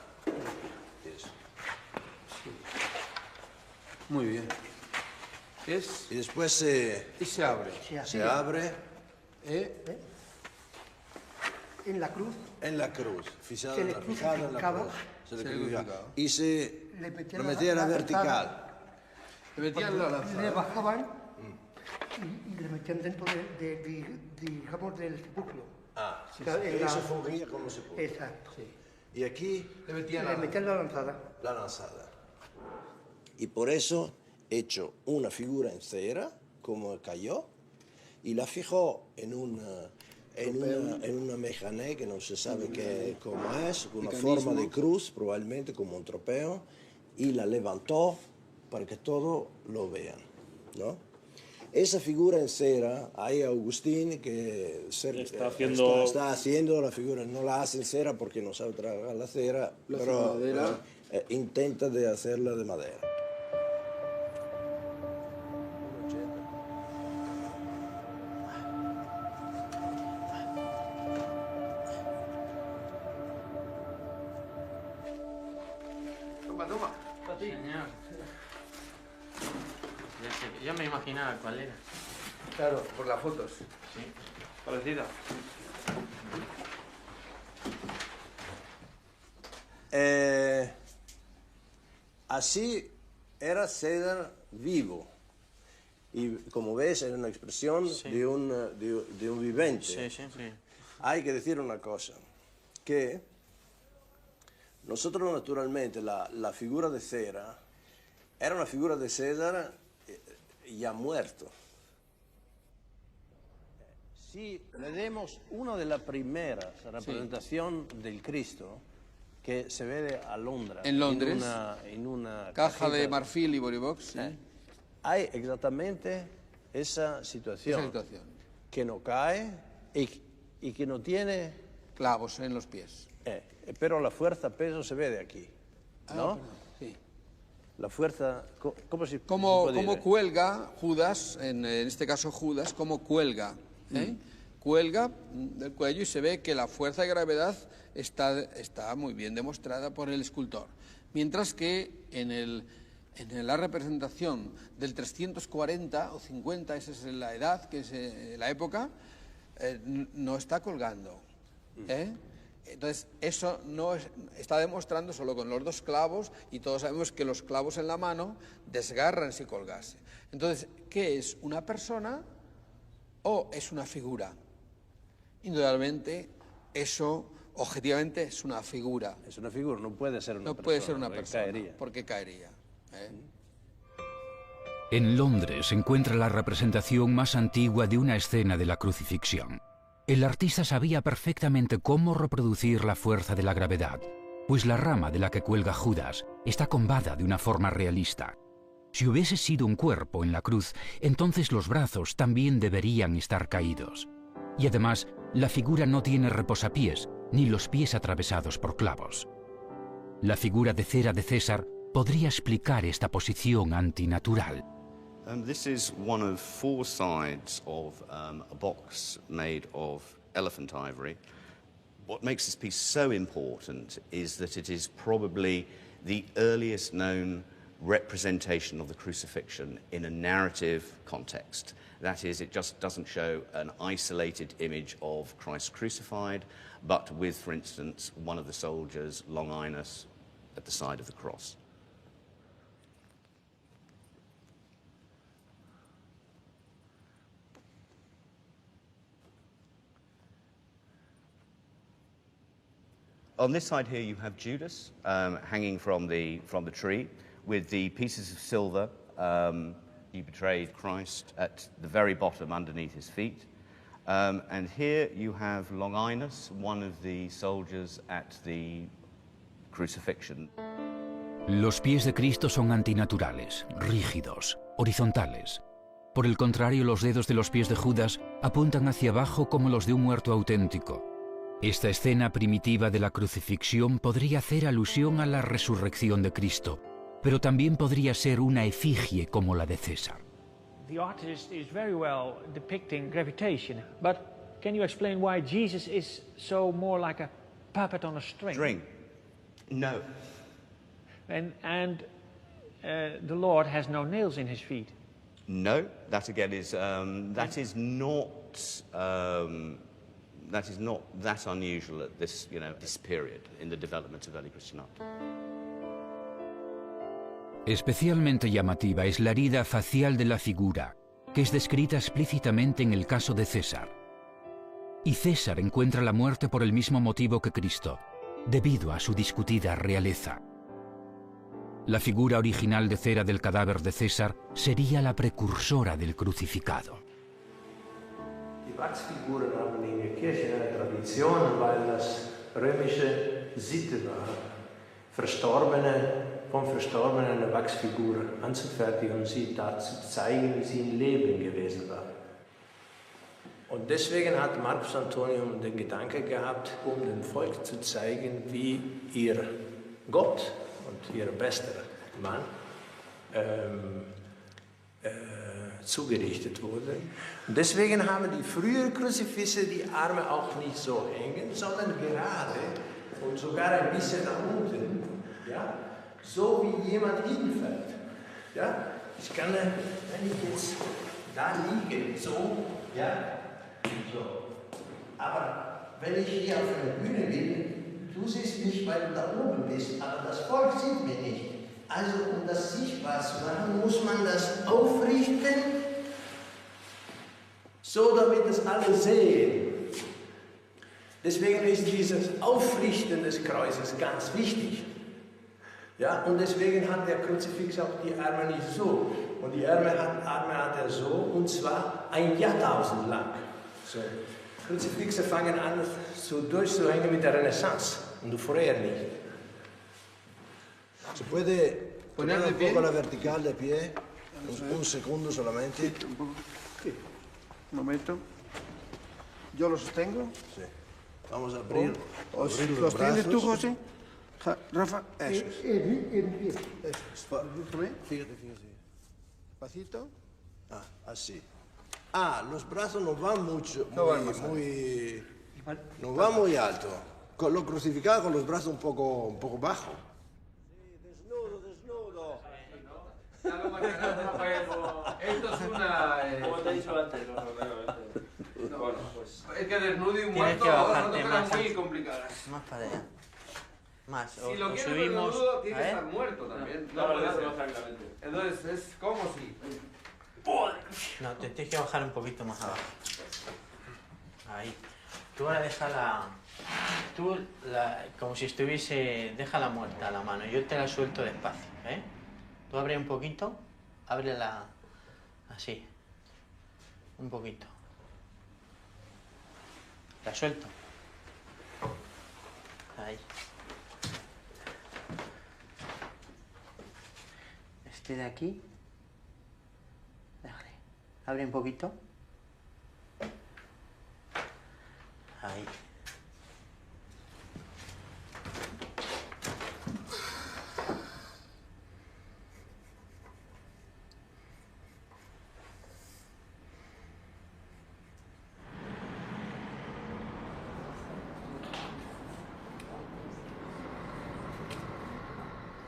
Muy bien. Y después se abre. Se abre. En la cruz. En la cruz. Fijado Se en le la cruz. Se le crucificaba. crucificaba. Y se Le metían lo la- metía a la la vertical. lanzada. Le bajaban Mm. y le metían dentro digamos, del sepulcro. Ah, O sea, en eso la- fungía como sepulcro. Exacto. Y aquí Le metían la lanzada. La lanzada. Y por eso hecho una figura en cera, como cayó, y la fijó en una mecané que no se sabe cómo es, con una Mecanismo. forma de cruz, probablemente como un tropeo, y la levantó para que todos lo vean, ¿no? Esa figura en cera, hay Agustín que está haciendo la figura, no la hace en cera porque no sabe trabajar la cera, Lo hace pero de madera. intenta de hacerla de madera. Toma, toma. Yo me imaginaba cuál era. Claro, por las fotos. Sí, parecida. Así era César vivo. Y como ves, es una expresión de un vivente. Sí, sí, sí. Hay que decir una cosa, que nosotros naturalmente la figura de Cera era una figura de César ya muerto. Si le demos una de las primeras representaciones del Cristo que se ve a Londres. En Londres. En una caja de marfil y Boribox. Sí. Hay exactamente esa situación. Que no cae y que no tiene clavos en los pies. Pero la fuerza, peso se ve de aquí, ¿no? Sí. La fuerza, ¿cómo se Como cuelga Judas, en este caso Judas, como cuelga. Cuelga del cuello y se ve que la fuerza de gravedad está muy bien demostrada por el escultor. Mientras que en la representación del 340 o 50, esa es la edad, que es la época, no está colgando. Entonces, eso no está demostrando solo con los dos clavos, y todos sabemos que los clavos en la mano desgarran si colgase. Entonces, ¿qué es? ¿Una persona o es una figura? Indudablemente, eso objetivamente es una figura. Es una figura, no puede ser una persona. No puede ser una persona, porque caería. En Londres se encuentra la representación más antigua de una escena de la crucifixión. El artista sabía perfectamente cómo reproducir la fuerza de la gravedad, pues la rama de la que cuelga Judas está combada de una forma realista. Si hubiese sido un cuerpo en la cruz, entonces los brazos también deberían estar caídos. Y además, la figura no tiene reposapiés, ni los pies atravesados por clavos. La figura de cera de César podría explicar esta posición antinatural. This is one of 4 sides of a box made of elephant ivory. What makes this piece so important is that it is probably the earliest known representation of the crucifixion in a narrative context. That is, it just doesn't show an isolated image of Christ crucified, but with, for instance, one of the soldiers, Longinus, at the side of the cross. On this side here, you have Judas hanging from the tree with the pieces of silver. He betrayed Christ at the very bottom underneath his feet. And here you have Longinus, one of the soldiers at the crucifixion. Los pies de Cristo son antinaturales, rígidos, horizontales. Por el contrario, los dedos de los pies de Judas apuntan hacia abajo como los de un muerto auténtico. Esta escena primitiva de la crucifixión podría hacer alusión a la resurrección de Cristo, pero también podría ser una efigie como la de César. The artist is very well depicting gravitation, but can you explain why Jesus is so more like a puppet on a string? String? No. And the Lord has no nails in his feet. No, that again is that is not that unusual at this this period in the development of early Christian art. Especialmente llamativa es la herida facial de la figura, que es descrita explícitamente en el caso de César. Y César encuentra la muerte por el mismo motivo que Cristo, debido a su discutida realeza. La figura original de cera del cadáver de César sería la precursora del crucificado. Die Wachsfiguren haben in der Kirche eine Tradition, weil das römische Sitte war, vom Verstorbenen eine Wachsfigur anzufertigen und sie dazu zeigen, wie sie im Leben gewesen war. Und deswegen hat Marcus Antonius den Gedanke gehabt, dem Volk zu zeigen, wie ihr Gott und ihr bester Mann zugerichtet wurde. Und deswegen haben die frühen Kruzifisse die Arme auch nicht so hängen, sondern gerade und sogar ein bisschen nach unten, ja? So wie jemand hinfällt. Ja? ich kann, wenn ich jetzt da liege, so, ja, so. Aber wenn ich hier auf der Bühne bin, du siehst mich, weil du da oben bist, aber das Volk sieht mich nicht. Also, um das sichtbar zu machen, muss man das aufrichten, so damit es alle sehen. Deswegen ist dieses Aufrichten des Kreuzes ganz wichtig. Ja, und deswegen hat der Kruzifix auch die Arme nicht so. Und die Arme hat er so, und zwar ein Jahrtausend lang. So. Kruzifixe fangen an, so durchzuhängen mit der Renaissance und vorher nicht. ¿Se puede poner un poco la vertical de pie? Un segundo solamente. Sí. Un momento. ¿Yo lo sostengo? Sí. Vamos a abrir, ¿Lo los sostienes tú, brazos. José? Rafa, eso es. Fíjate. Despacito. Ah, así. Ah, los brazos no van mucho, No van más no van muy alto. Con lo crucificado con los brazos un poco bajo. Desnudo. Esto es una... Como te he dicho antes, Bueno, pues es que desnudo y Tienes muerto que son bajarte cosas más. muy complicadas. Más para allá. Más. Si lo quieres subimos. desnudo, tiene A que ver. estar muerto también. No, No puede no, ser. no, tranquilamente. Entonces es como si... No, te tienes que bajar un poquito más abajo. Ahí. Tú ahora deja la... como si estuviese... Déjala muerta la mano. Yo te la suelto despacio, ¿eh? Tú abre un poquito. Ábrela... Así. Un poquito. La suelto. Ahí. Este de aquí. Déjale. Abre un poquito. Ahí.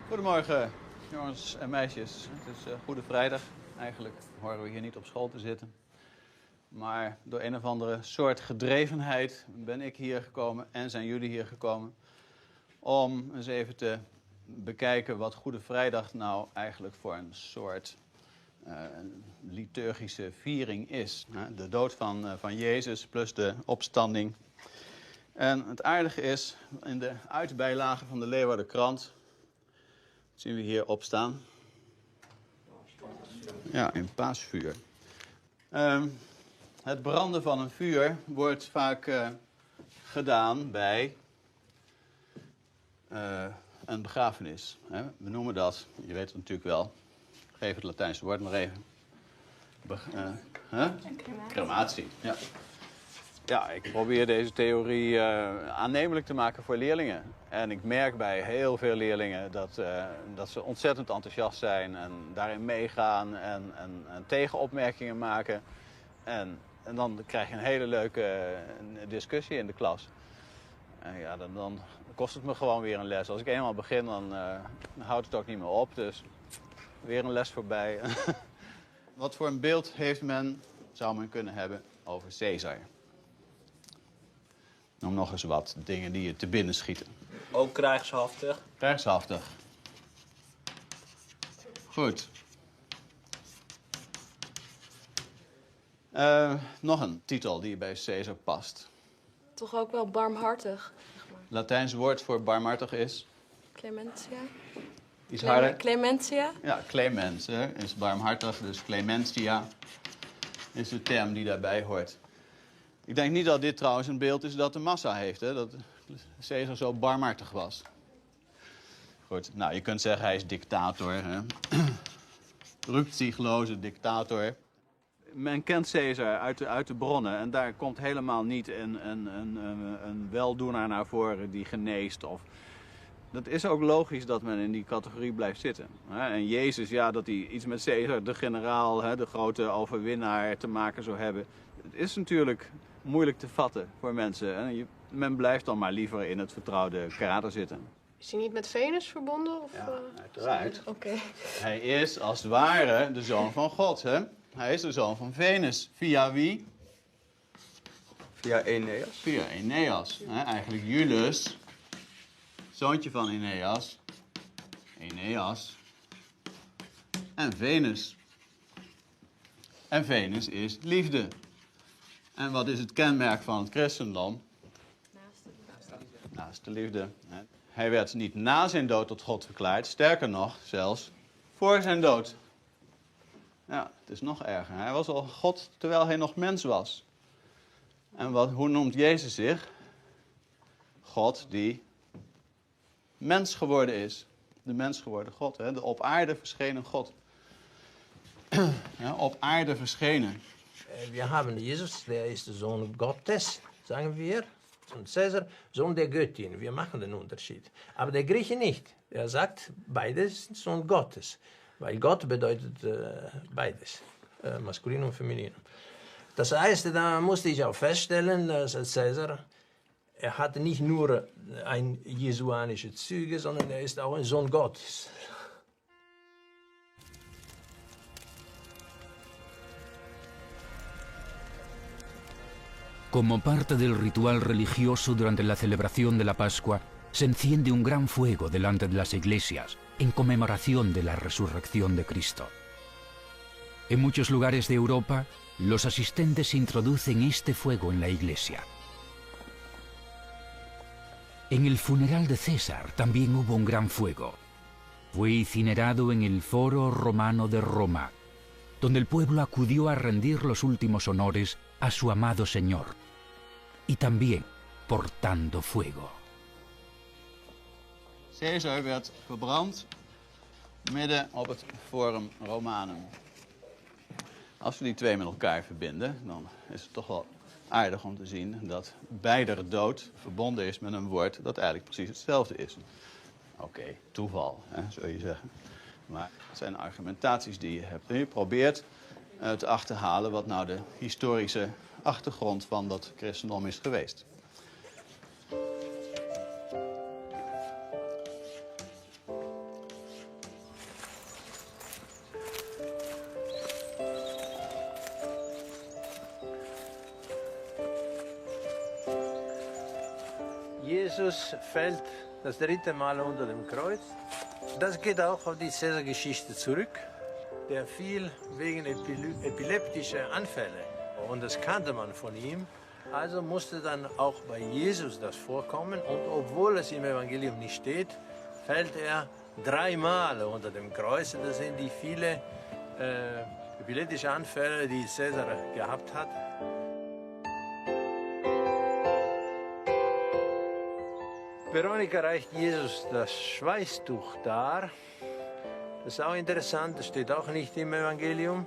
Goedemorgen, jongens en meisjes. Het is Goede Vrijdag. Eigenlijk horen we hier niet op school te zitten. Maar door een of andere soort gedrevenheid ben ik hier gekomen en zijn jullie hier gekomen om eens even te bekijken wat Goede Vrijdag nou eigenlijk voor een soort liturgische viering is. De dood van Jezus plus de opstanding. En het aardige is, in de uitbijlage van de Leeuwardenkrant zien we hier opstaan. Ja, een paasvuur. Het branden van een vuur wordt vaak gedaan bij een begrafenis. We noemen dat, je weet het natuurlijk wel, geef het Latijnse woord maar even. Crematie. Ja. Ja, ik probeer deze theorie aannemelijk te maken voor leerlingen. En ik merk bij heel veel leerlingen dat ze ontzettend enthousiast zijn en daarin meegaan en tegenopmerkingen maken. En dan krijg je een hele leuke discussie in de klas. En ja, dan kost het me gewoon weer een les. Als ik eenmaal begin, dan houdt het ook niet meer op. Dus weer een les voorbij. Wat voor een beeld zou men kunnen hebben over Caesar? Noem nog eens wat dingen die je te binnen schieten. Ook krijgshaftig. Krijgshaftig. Goed. Nog een titel die bij Caesar past. Toch ook wel barmhartig. Latijns woord voor barmhartig is? Clementia. Iets harder? Clementia. Ja, clemens is barmhartig, dus clementia is de term die daarbij hoort. Ik denk niet dat dit trouwens een beeld is dat de massa heeft, hè? Dat Caesar zo barmhartig was. Goed, nou je kunt zeggen hij is dictator, hè? Rukzichtloze dictator. Men kent Caesar uit de bronnen en daar komt helemaal niet een weldoener naar voren die geneest. Dat is ook logisch dat men in die categorie blijft zitten. En Jezus, ja, dat hij iets met Caesar, de generaal, de grote overwinnaar, te maken zou hebben. Het is natuurlijk moeilijk te vatten voor mensen. En men blijft dan maar liever in het vertrouwde karakter zitten. Is hij niet met Venus verbonden? Of, Ja, uiteraard. Oké. Hij is als het ware de zoon van God, hè? Hij is de zoon van Venus. Via wie? Via Eneas. Via Eneas. Hè? Eigenlijk Julius, zoontje van Eneas. Eneas. En Venus. En Venus is liefde. En wat is het kenmerk van het christendom? Naast de liefde. Hij werd niet na zijn dood tot God verklaard. Sterker nog, zelfs voor zijn dood. Ja, het is nog erger. Hij was al God terwijl hij nog mens was. En hoe noemt Jezus zich? God die mens geworden is. De mens geworden God, hè? De op aarde verschenen God. Ja, op aarde verschenen. We hebben Jesus, der ist der Sohn Gottes, sagen wir. Und Caesar, Sohn der Göttin. Wir machen den Unterschied. Aber der Grieche nicht. Er sagt, beides sind Sohn Gottes. Weil Gott bedeutet beides. Maskulin und feminin. Das heißt, da musste ich auch feststellen, dass Caesar, er hatte nicht nur ein jesuanische Züge, sondern er ist auch ein Sohn Gottes. Como parte del ritual religioso durante la celebración de la Pascua, se enciende un gran fuego delante de las iglesias en conmemoración de la resurrección de Cristo. En muchos lugares de Europa, los asistentes introducen este fuego en la iglesia. En el funeral de César también hubo un gran fuego. Fue incinerado en el Foro Romano de Roma, donde el pueblo acudió a rendir los últimos honores a su amado Señor, y también portando fuego. Caesar werd verbrand midden op het Forum Romanum. Als we die twee met elkaar verbinden, dan is het toch wel aardig om te zien dat beider dood verbonden is met een woord dat eigenlijk precies hetzelfde is. Oké, toeval, hè, zou je zeggen. Maar het zijn argumentaties die je hebt. En je probeert te achterhalen wat nou de historische achtergrond van dat christendom is geweest. Jesus fällt das 3. Mal unter dem Kreuz. Das geht auch auf die Caesar-Geschichte zurück. Der fiel wegen epileptischer Anfälle. Und das kannte man von ihm. Also musste dann auch bei Jesus das vorkommen. Und obwohl es im Evangelium nicht steht, fällt er 3 Mal unter dem Kreuz. Das sind die vielen epileptische Anfälle, die Caesar gehabt hat. Veronika reicht Jesus das Schweißtuch dar. Das ist auch interessant, das steht auch nicht im Evangelium.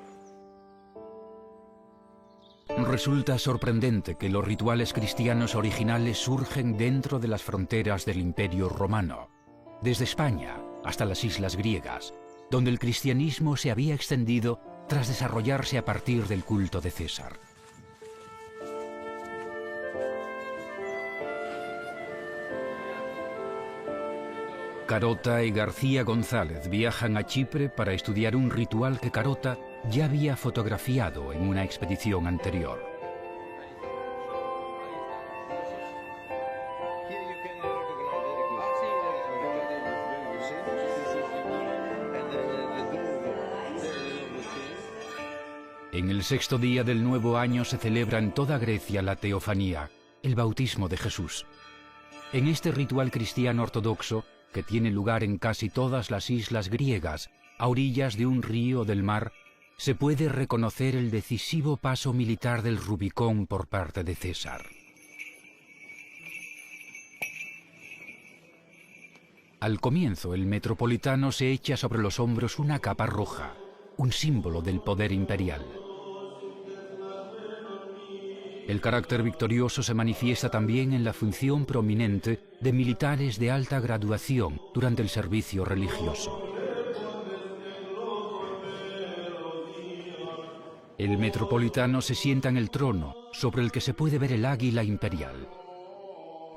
Resulta sorprendente que los rituales cristianos originales surgen dentro de las fronteras del Imperio Romano, desde España hasta las islas griegas, donde el cristianismo se había extendido tras desarrollarse a partir del culto de César. Carota y García González viajan a Chipre para estudiar un ritual que Carota ya había fotografiado en una expedición anterior. En el 6º día del nuevo año se celebra en toda Grecia la teofanía, el bautismo de Jesús. En este ritual cristiano ortodoxo, que tiene lugar en casi todas las islas griegas, a orillas de un río o del mar, se puede reconocer el decisivo paso militar del Rubicón por parte de César. Al comienzo, el metropolitano se echa sobre los hombros una capa roja, un símbolo del poder imperial. El carácter victorioso se manifiesta también en la función prominente de militares de alta graduación durante el servicio religioso. El metropolitano se sienta en el trono, sobre el que se puede ver el águila imperial.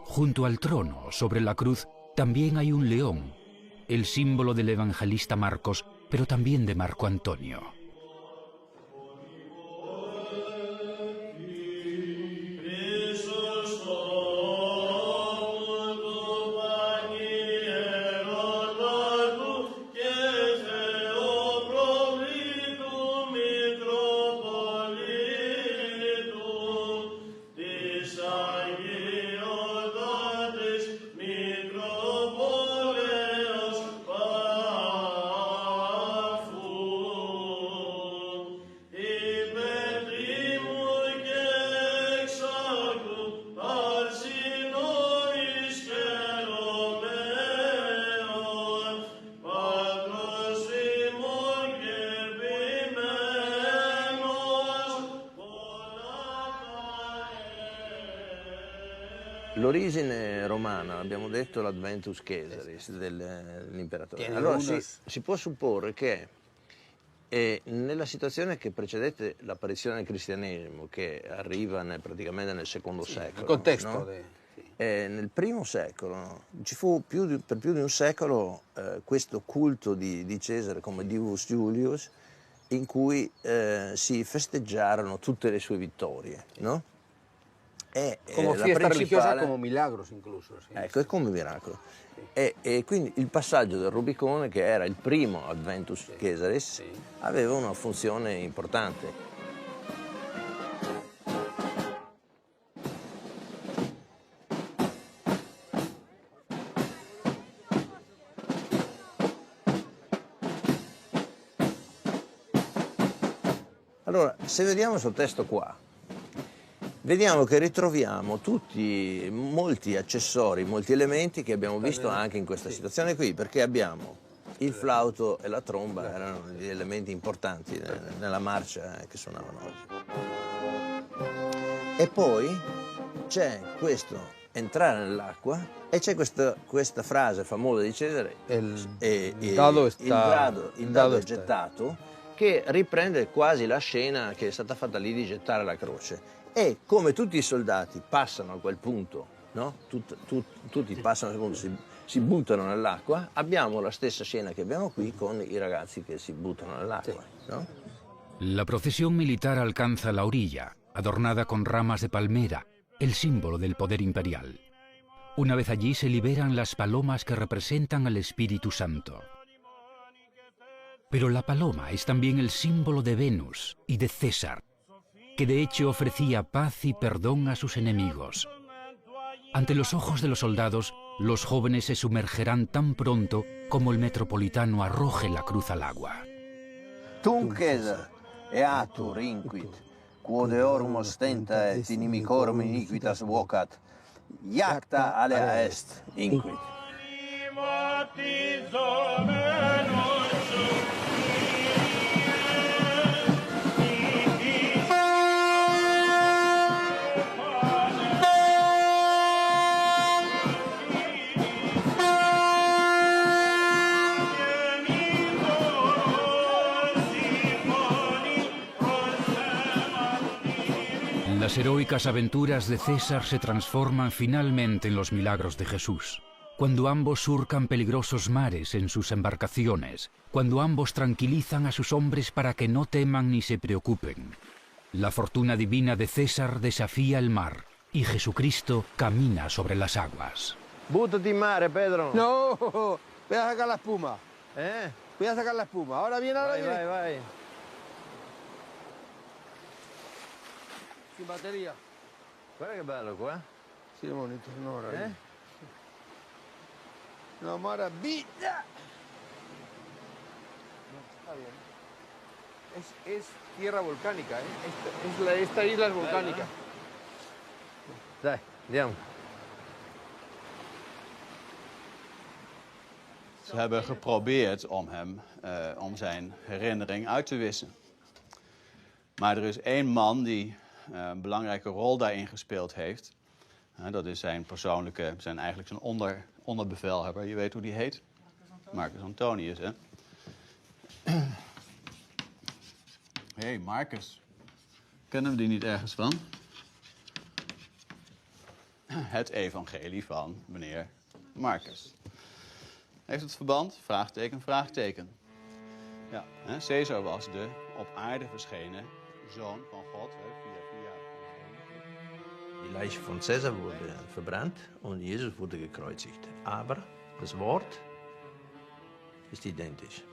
Junto al trono, sobre la cruz, también hay un león, el símbolo del evangelista Marcos, pero también de Marco Antonio. L'origine romana, abbiamo detto l'Adventus Caesaris dell'imperatore. Allora si può supporre che nella situazione che precedette l'apparizione del cristianesimo, che arriva praticamente nel secondo secolo, il contesto, no? Nel primo secolo ci fu per più di un secolo questo culto di Cesare come Divus Julius, in cui si festeggiarono tutte le sue vittorie, no? Como fiesta religiosa, como milagros incluso. Sì. Ecco, è come miracolo. E quindi il passaggio del Rubicone, che era il primo Adventus Caesaris, aveva una funzione importante. Allora, se vediamo questo testo qua, vediamo che ritroviamo molti accessori, molti elementi che abbiamo visto anche in questa situazione qui, perché abbiamo il flauto e la tromba, erano gli elementi importanti nella marcia che suonavano oggi. E poi c'è questo entrare nell'acqua e c'è questa frase famosa di Cesare, il dado è gettato, che riprende quasi la scena che è stata fatta lì di gettare la croce. E come tutti i soldati passano a quel punto, no? Tutti passano a quel punto, si buttano nell'acqua, abbiamo la stessa scena che abbiamo qui con i ragazzi che si buttano nell'acqua, ¿no? La procesión militar alcanza la orilla, adornada con ramas de palmera, el símbolo del poder imperial. Una vez allí se liberan las palomas que representan al Espíritu Santo. Pero la paloma es también el símbolo de Venus y de César, que de hecho ofrecía paz y perdón a sus enemigos. Ante los ojos de los soldados, los jóvenes se sumergerán tan pronto como el metropolitano arroje la cruz al agua. Tunc Caesar, eatur inquit, quod eorum ostenta et inimicorum iniquitas vocat, iacta alea est inquit. Las heroicas aventuras de César se transforman finalmente en los milagros de Jesús, cuando ambos surcan peligrosos mares en sus embarcaciones, cuando ambos tranquilizan a sus hombres para que no teman ni se preocupen. La fortuna divina de César desafía el mar y Jesucristo camina sobre las aguas. Búttate in mare, Pedro. No, voy a sacar la espuma. Voy a sacar la espuma. Ahora viene, ahora viene. Vai. Sin batería. Guarda che bello qua. Sì, è bonito, una maravilla. Una maravilla. Está bien. Es tierra volcánica, ¿eh? Esta isla es volcánica. Dai, andiamo. Ze hebben geprobeerd om zijn herinnering uit te wissen. Maar er is één man die een belangrijke rol daarin gespeeld heeft. Dat is zijn onderbevelhebber. Je weet hoe die heet? Marcus Antonius, hè? Hé, Marcus. Kennen we die niet ergens van? Het evangelie van meneer Marcus. Heeft het verband? Vraagteken, vraagteken. Ja, Caesar was de op aarde verschenen Zoon van God. Die Leiche von Caesar wurde verbrannt und Jesus wurde gekreuzigt. Aber das Wort ist identisch.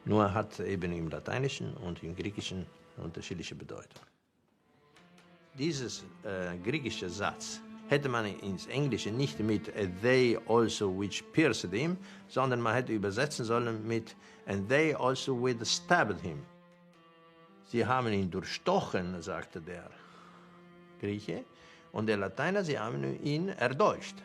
Nur hat eben im Lateinischen und im Griechischen unterschiedliche Bedeutung. Dieses griechische Satz hätte man ins Englische nicht mit they also which pierced him, sondern man hätte übersetzen sollen mit and they also which stabbed him. Sie haben ihn durchstochen, sagte der Grieche, und der Lateiner, sie haben ihn erdolcht.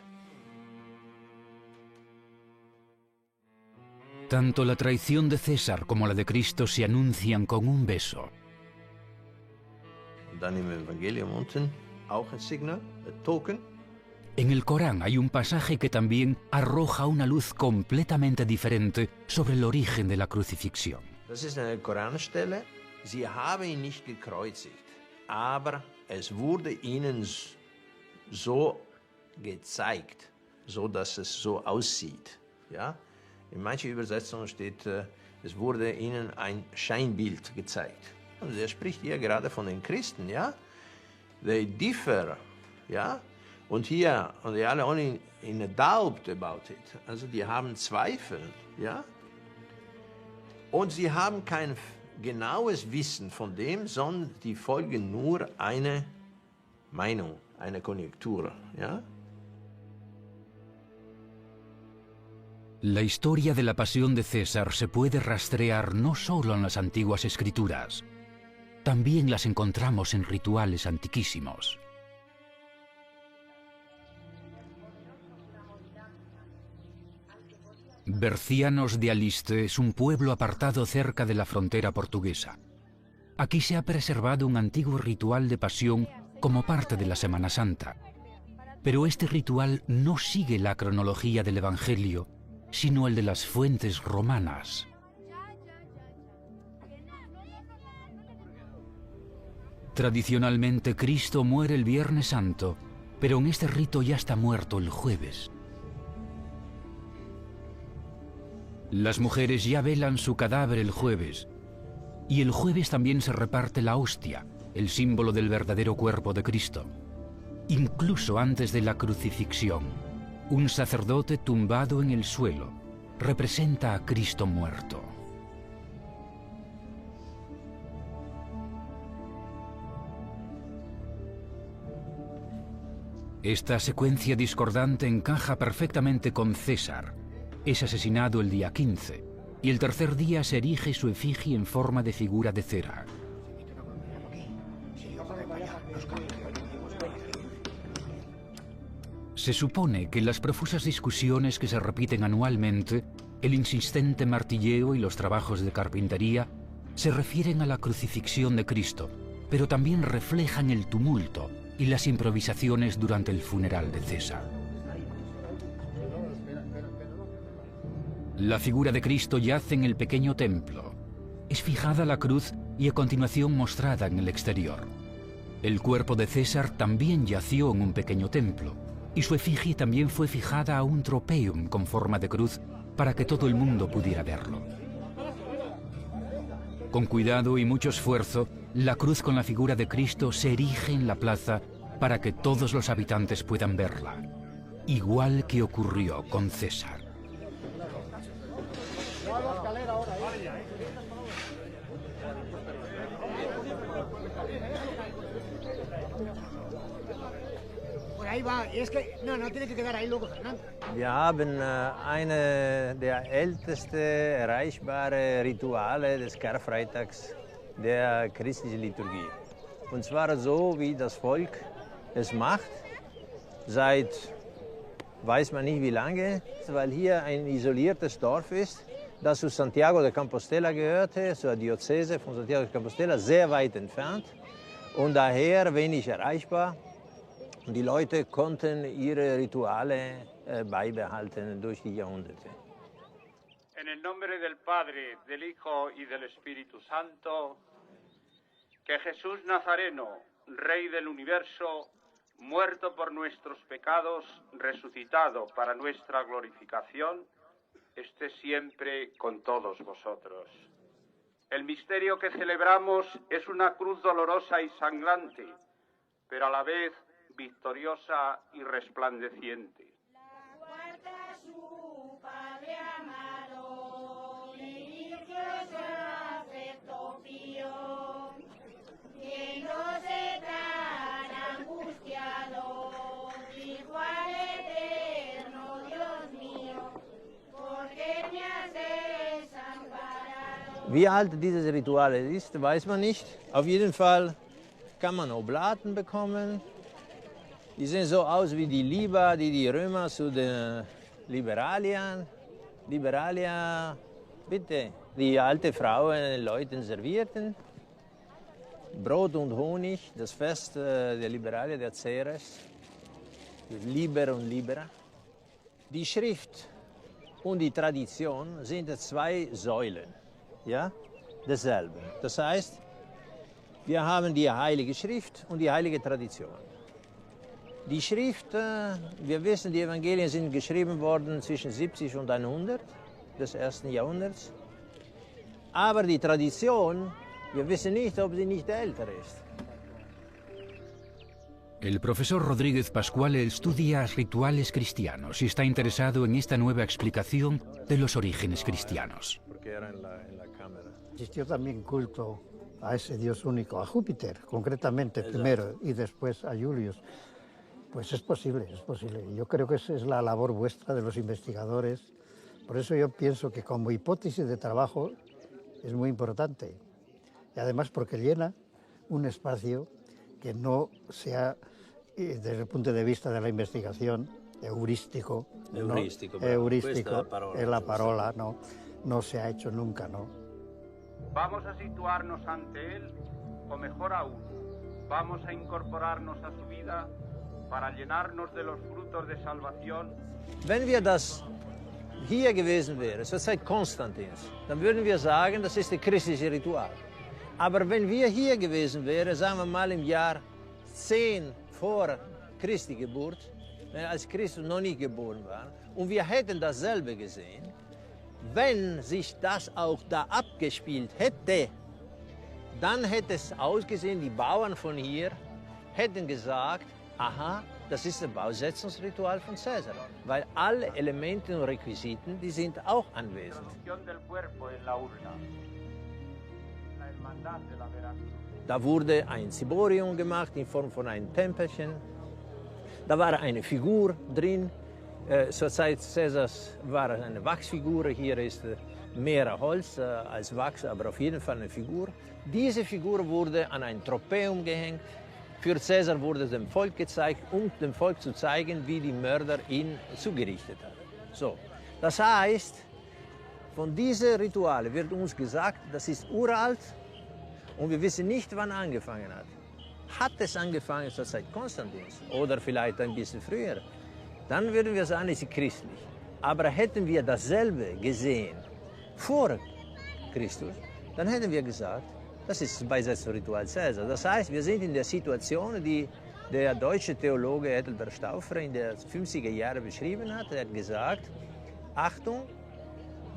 Tanto la traición de César como la de Cristo se anuncian con un beso. Und dann im Evangelium unten auch ein Signal, ein Token. En el Corán hay un pasaje que también arroja una luz completamente diferente sobre el origen de la crucifixión. Das ist eine Koranstelle. Sie haben ihn nicht gekreuzigt, aber es wurde ihnen so gezeigt, so dass es so aussieht. Ja? In manchen Übersetzungen steht, es wurde ihnen ein Scheinbild gezeigt. Und er spricht hier gerade von den Christen, ja? They differ, ja? Und hier, und they are only in a doubt about it. Also die haben Zweifel, ja? Und sie haben kein genaues Wissen von dem, sondern die folgen nur eine Meinung, eine Konjunktur, ja? La historia de la pasión de César se puede rastrear no solo en las antiguas escrituras, también las encontramos en rituales antiquísimos. Bercianos de Aliste es un pueblo apartado cerca de la frontera portuguesa. Aquí se ha preservado un antiguo ritual de pasión como parte de la Semana Santa. Pero este ritual no sigue la cronología del Evangelio, sino el de las fuentes romanas. Tradicionalmente Cristo muere el Viernes Santo, pero en este rito ya está muerto el jueves. Las mujeres ya velan su cadáver el jueves, y el jueves también se reparte la hostia, el símbolo del verdadero cuerpo de Cristo. Incluso antes de la crucifixión, un sacerdote tumbado en el suelo representa a Cristo muerto. Esta secuencia discordante encaja perfectamente con César. Es asesinado el día 15, y el tercer día se erige su efigie en forma de figura de cera. Se supone que en las profusas discusiones que se repiten anualmente, el insistente martilleo y los trabajos de carpintería se refieren a la crucifixión de Cristo, pero también reflejan el tumulto y las improvisaciones durante el funeral de César. La figura de Cristo yace en el pequeño templo. Es fijada la cruz y a continuación mostrada en el exterior. El cuerpo de César también yació en un pequeño templo, y su efigie también fue fijada a un tropeum con forma de cruz para que todo el mundo pudiera verlo. Con cuidado y mucho esfuerzo, la cruz con la figura de Cristo se erige en la plaza para que todos los habitantes puedan verla, igual que ocurrió con César. Por ahí va, y es que no tiene que quedar ahí luego, Fernando. Wir haben eine der ältesten erreichbaren Rituale des Karfreitags der christlichen Liturgie. Und zwar so, wie das Volk es macht, seit weiß man nicht wie lange, weil hier ein isoliertes Dorf ist, das zu Santiago de Compostela gehörte, zur Diözese von Santiago de Compostela, sehr weit entfernt und daher wenig erreichbar. Und die Leute konnten ihre Rituale beibehalten durch die Jahrhunderte. En el nombre del Padre, del Hijo y del Espíritu Santo, que Jesús Nazareno, Rey del universo, muerto por nuestros pecados, resucitado para nuestra glorificación, esté siempre con todos vosotros. El misterio que celebramos es una cruz dolorosa y sangrante, pero a la vez victoriosa y resplandeciente. Su Padre amado, le dirigió su afecto pío, viéndose tan angustiado, dijo al eterno Dios mío, ¿por qué me has desamparado? Wie alt dieses Ritual ist, weiß man nicht. Auf jeden Fall kann man Oblaten bekommen. Die sehen so aus wie die Liber, die die Römer zu den Liberalien, bitte, die alte Frauen den Leuten servierten. Brot und Honig, das Fest der Liberalien, der Ceres, Liber und Libera. Die Schrift und die Tradition sind zwei Säulen, ja, dasselbe. Das heißt, wir haben die Heilige Schrift und die Heilige Tradition. Die Schrift, wir wissen, die Evangelien sind geschrieben worden zwischen 70 und 100 des ersten Jahrhunderts. Aber die Tradition, wir wissen nicht, ob sie nicht älter ist. El profesor Rodríguez Pascual estudia rituales cristianos y está interesado en esta nueva explicación de los orígenes cristianos. Existió también culto a ese Dios único, a Júpiter, concretamente primero, y después a Julius. Pues es posible, es posible. Yo creo que esa es la labor vuestra de los investigadores. Por eso yo pienso que como hipótesis de trabajo es muy importante. Y además porque llena un espacio que no sea, desde el punto de vista de la investigación, heurístico. Heurístico, ¿no? Heurístico, es la parola, no se ha hecho nunca, ¿no? Vamos a situarnos ante Él, o mejor aún, vamos a incorporarnos a su vida para llenarnos de los frutos de salvación. Wenn wir das hier gewesen wären, zur Zeit Konstantins, dann würden wir sagen, das ist das christliche Ritual. Aber wenn wir hier gewesen wären, sagen wir mal im Jahr 10 vor Christi Geburt, als Christus noch nicht geboren war, und wir hätten dasselbe gesehen, wenn sich das auch da abgespielt hätte, dann hätte es ausgesehen, die Bauern von hier hätten gesagt, aha, das ist das Bausetzungsritual von Caesar, weil alle Elemente und Requisiten, die sind auch anwesend. Da wurde ein Ciborium gemacht in Form von einem Tempelchen. Da war eine Figur drin. Zur Zeit Caesars war es eine Wachsfigur. Hier ist mehr Holz als Wachs, aber auf jeden Fall eine Figur. Diese Figur wurde an ein Tropäum gehängt. Für Caesar wurde es dem Volk gezeigt, um dem Volk zu zeigen, wie die Mörder ihn zugerichtet haben. So, das heißt, von diesen Ritualen wird uns gesagt, das ist uralt und wir wissen nicht, wann angefangen hat. Hat es angefangen zur Zeit Konstantins oder vielleicht ein bisschen früher, dann würden wir sagen, es ist christlich. Aber hätten wir dasselbe gesehen vor Christus, dann hätten wir gesagt, das ist das Beisetzungsritual Caesar. Das heißt, wir sind in der Situation, die der deutsche Theologe Ethelbert Stauffer in den 50er Jahren beschrieben hat. Er hat gesagt, Achtung,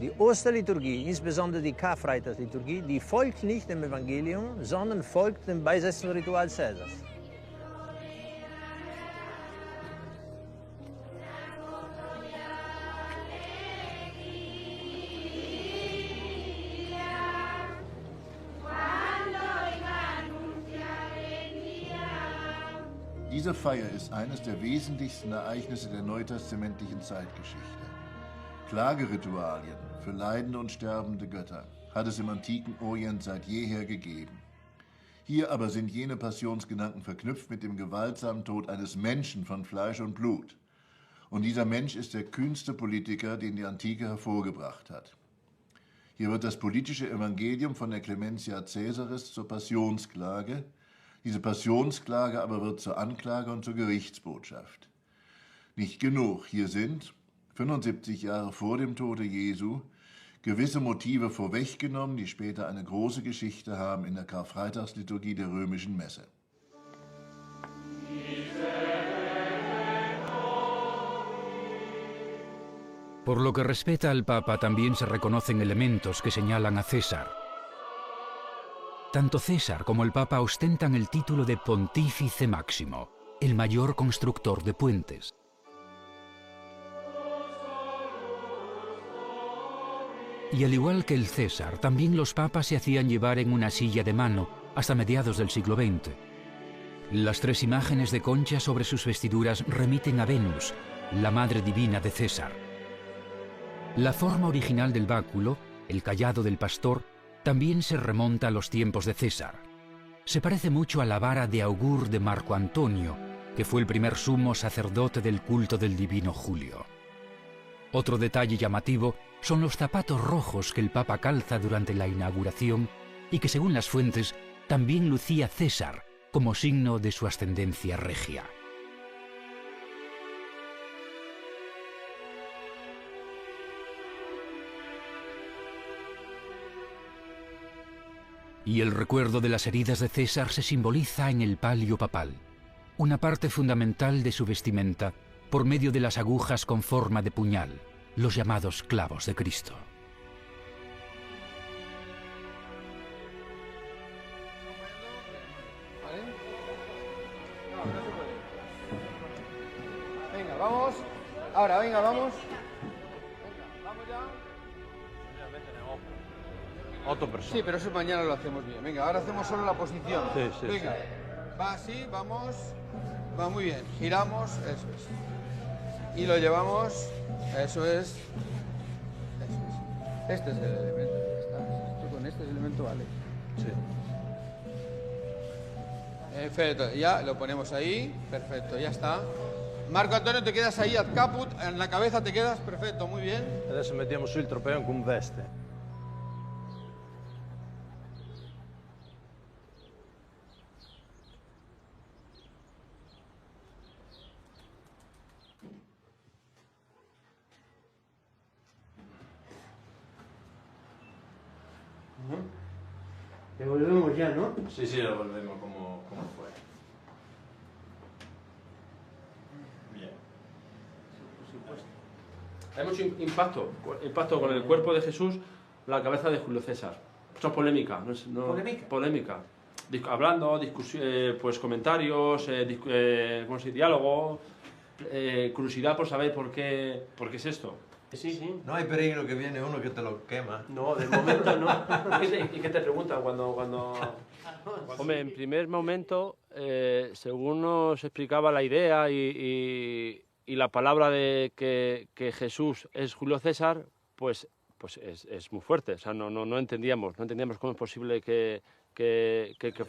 die Osterliturgie, insbesondere die Karfreitagsliturgie, die folgt nicht dem Evangelium, sondern folgt dem Beisetzungsritual Caesars. Diese Feier ist eines der wesentlichsten Ereignisse der neutestamentlichen Zeitgeschichte. Klageritualien für leidende und sterbende Götter hat es im antiken Orient seit jeher gegeben. Hier aber sind jene Passionsgedanken verknüpft mit dem gewaltsamen Tod eines Menschen von Fleisch und Blut. Und dieser Mensch ist der kühnste Politiker, den die Antike hervorgebracht hat. Hier wird das politische Evangelium von der Clementia Caesaris zur Passionsklage. Diese Passionsklage aber wird zur Anklage und zur Gerichtsbotschaft. Nicht genug, hier sind, 75 Jahre vor dem Tode Jesu, gewisse Motive vorweggenommen, die später eine große Geschichte haben in der Karfreitagsliturgie der römischen Messe. Por lo que respecta al Papa, también se reconocen elementos que señalan a César. Tanto César como el Papa ostentan el título de Pontífice Máximo, el mayor constructor de puentes. Y al igual que el César, también los papas se hacían llevar en una silla de mano hasta mediados del siglo XX. Las 3 imágenes de concha sobre sus vestiduras remiten a Venus, la madre divina de César. La forma original del báculo, el cayado del pastor, también se remonta a los tiempos de César. Se parece mucho a la vara de augur de Marco Antonio, que fue el primer sumo sacerdote del culto del divino Julio. Otro detalle llamativo son los zapatos rojos que el Papa calza durante la inauguración y que, según las fuentes, también lucía César como signo de su ascendencia regia. Y el recuerdo de las heridas de César se simboliza en el palio papal, una parte fundamental de su vestimenta, por medio de las agujas con forma de puñal, los llamados clavos de Cristo. Venga, vamos. Ahora, venga, vamos. Otro personaje. Sí, pero eso mañana lo hacemos bien. Venga, ahora hacemos solo la posición. Sí, sí, venga. sí. Va así, vamos. Va muy bien. Giramos, eso es. Y lo llevamos, eso es. Este es el elemento. Esto con este elemento vale. Sí. Perfecto, ya lo ponemos ahí. Perfecto, ya está. Marco Antonio, te quedas ahí ad caput, en la cabeza te quedas. Perfecto, muy bien. Adesso mettiamo su il trofeo con veste. Devolvemos ya, ¿no? Sí, sí, devolvemos como fue. Bien. Hay mucho impacto con el cuerpo de Jesús, la cabeza de Julio César. Esto es polémica, ¿Polémica? Polémica. Hablando, pues comentarios, ¿cómo se dice? Diálogo, curiosidad por saber por qué es esto. Sí, sí. No hay peligro que viene uno que te lo quema. No, de momento no. ¿Y qué te preguntan cuando...? Hombre, en primer momento, según nos explicaba la idea y la palabra de que Jesús es Julio César, pues es muy fuerte. O sea, no entendíamos cómo es posible que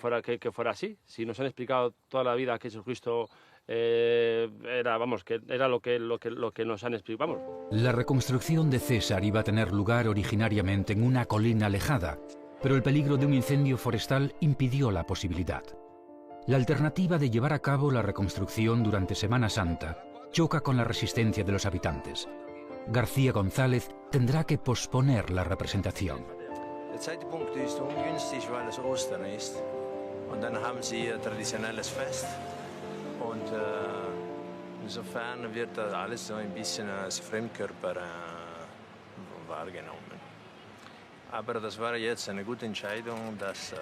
fuera así. Si nos han explicado toda la vida que Jesucristo era lo que nos han explicado. Vamos. La reconstrucción de César iba a tener lugar originariamente en una colina alejada, pero el peligro de un incendio forestal impidió la posibilidad. La alternativa de llevar a cabo la reconstrucción durante Semana Santa choca con la resistencia de los habitantes. García González tendrá que posponer la representación. Der Zeitpunkt ist ungünstig, weil es Ostern ist. Und dann haben sie ihr traditionelles Fest. Und insofern wird das alles so ein bisschen als Fremdkörper wahrgenommen. Aber das war jetzt eine gute Entscheidung, das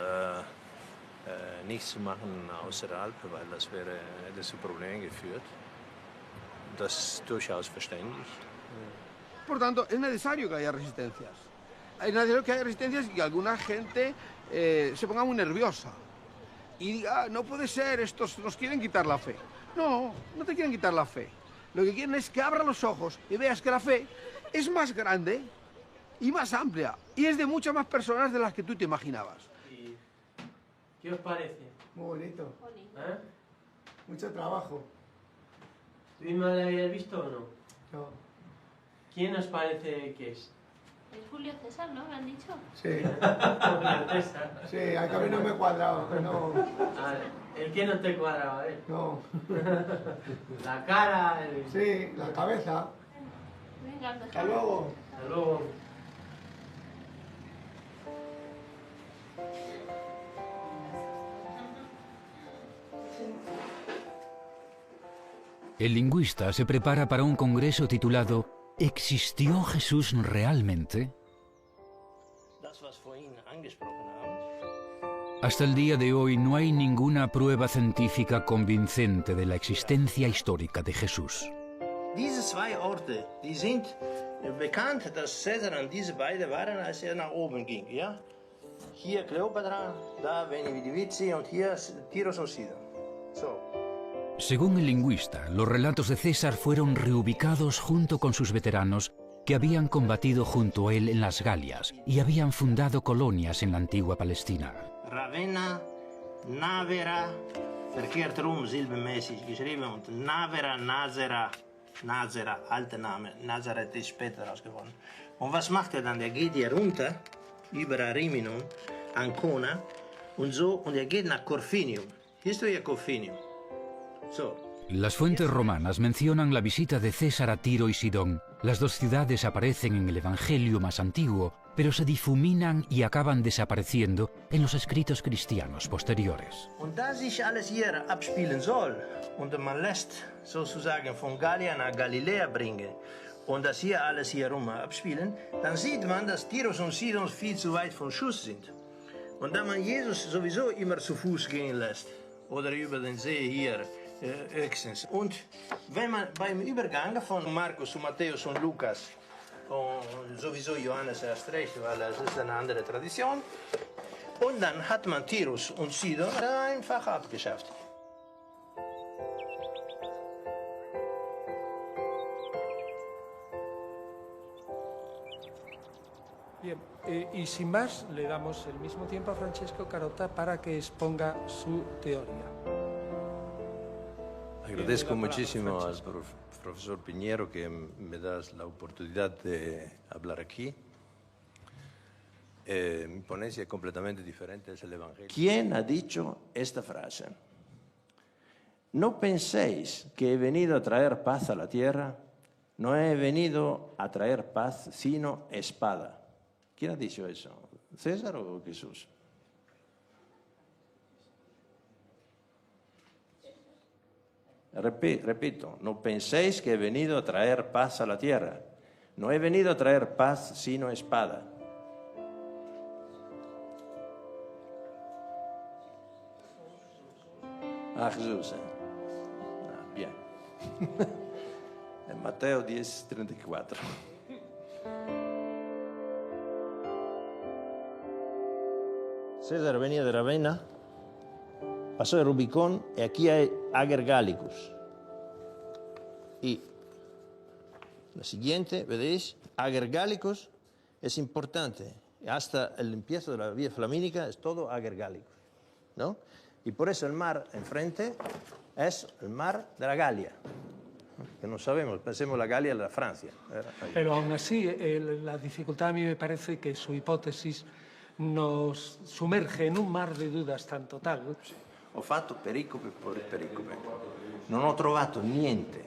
nicht zu machen außerhalb, weil das hätte zu Problemen geführt. Das ist durchaus verständlich. Por tanto, es necesario que haya resistencias. Es necesario que haya resistencias y que alguna gente se ponga muy nerviosa. Y diga, no puede ser, estos nos quieren quitar la fe. No, no te quieren quitar la fe. Lo que quieren es que abras los ojos y veas que la fe es más grande y más amplia. Y es de muchas más personas de las que tú te imaginabas. ¿Qué os parece? Muy bonito. ¿Eh? Mucho trabajo. ¿Tú misma la habías visto o no? No. ¿Quién os parece que es? Es Julio César, ¿no? ¿Me han dicho? Sí. Julio César. Sí, a mí no me cuadraba, pero no. ¿El qué no te cuadraba? No. La cara. Sí, la cabeza. Venga, Hasta luego. Hasta luego. El lingüista se prepara para un congreso titulado ¿Existió Jesús realmente? Hasta el día de hoy no hay ninguna prueba científica convincente de la existencia histórica de Jesús. Diese zwei Orte, die sind bekannt, dass Caesar an diese beiden waren, als nach oben ging, ja? Hier Kleopatra, da Veni Vidi Vici und hier Tiros und Sidon. So. Según el lingüista, los relatos de César fueron reubicados junto con sus veteranos que habían combatido junto a él en las Galias y habían fundado colonias en la antigua Palestina. Ravenna, Navera, verkehrt rum, silbenmäßig geschrieben, und Navera, Nazera, alte Name, Nazareth ist später daraus geworden. Und was macht er dann? Der geht hier runter, über Ariminum, Ancona, und so, und er geht nach Corfinium. Hier ist ja Corfinium. So. Las fuentes romanas mencionan la visita de César a Tiro y Sidón. Las dos ciudades aparecen en el Evangelio más antiguo, pero se difuminan y acaban desapareciendo en los escritos cristianos posteriores. Und da sich alles hier abspielen soll, und man lässt sozusagen von Gallia nach Galiläa bringen, und das hier alles hier rum abspielen, dann sieht man, dass Tiros und Sidon viel zu weit vom Schuss sind. Und da man Jesus sowieso immer zu Fuß gehen lässt, oder über den See hier, höchstens. Und wenn man beim Übergang von Markus und Matthäus und Lukas, und sowieso Johannes erst recht, weil das ist eine andere Tradition, und dann hat man Tirus und Sidon einfach abgeschafft. Bien, y sin más, le damos el mismo tiempo a Francesco Carota para que exponga su teoría. Agradezco muchísimo al profesor Piñero que me das la oportunidad de hablar aquí. Mi ponencia es completamente diferente, es el Evangelio. ¿Quién ha dicho esta frase? No penséis que he venido a traer paz a la tierra, no he venido a traer paz sino espada. ¿Quién ha dicho eso? ¿César o Jesús? Repito, no penséis que he venido a traer paz a la tierra. No he venido a traer paz sino espada. Ah, Jesús. Bien. En Mateo 10:34. César venía de Ravenna, pasó el Rubicón y aquí hay Ager Gallicus. Y la siguiente, ¿veis? Ager Gallicus es importante. Hasta el empiezo de la vía flamínica es todo Ager Gallicus, ¿no? Y por eso el mar enfrente es el mar de la Galia. Que no sabemos, pensemos la Galia es la Francia. Pero aún así, la dificultad a mí me parece que su hipótesis nos sumerge in un mar di dudas tan total. Ho fatto pericope per pericope. Non ho trovato niente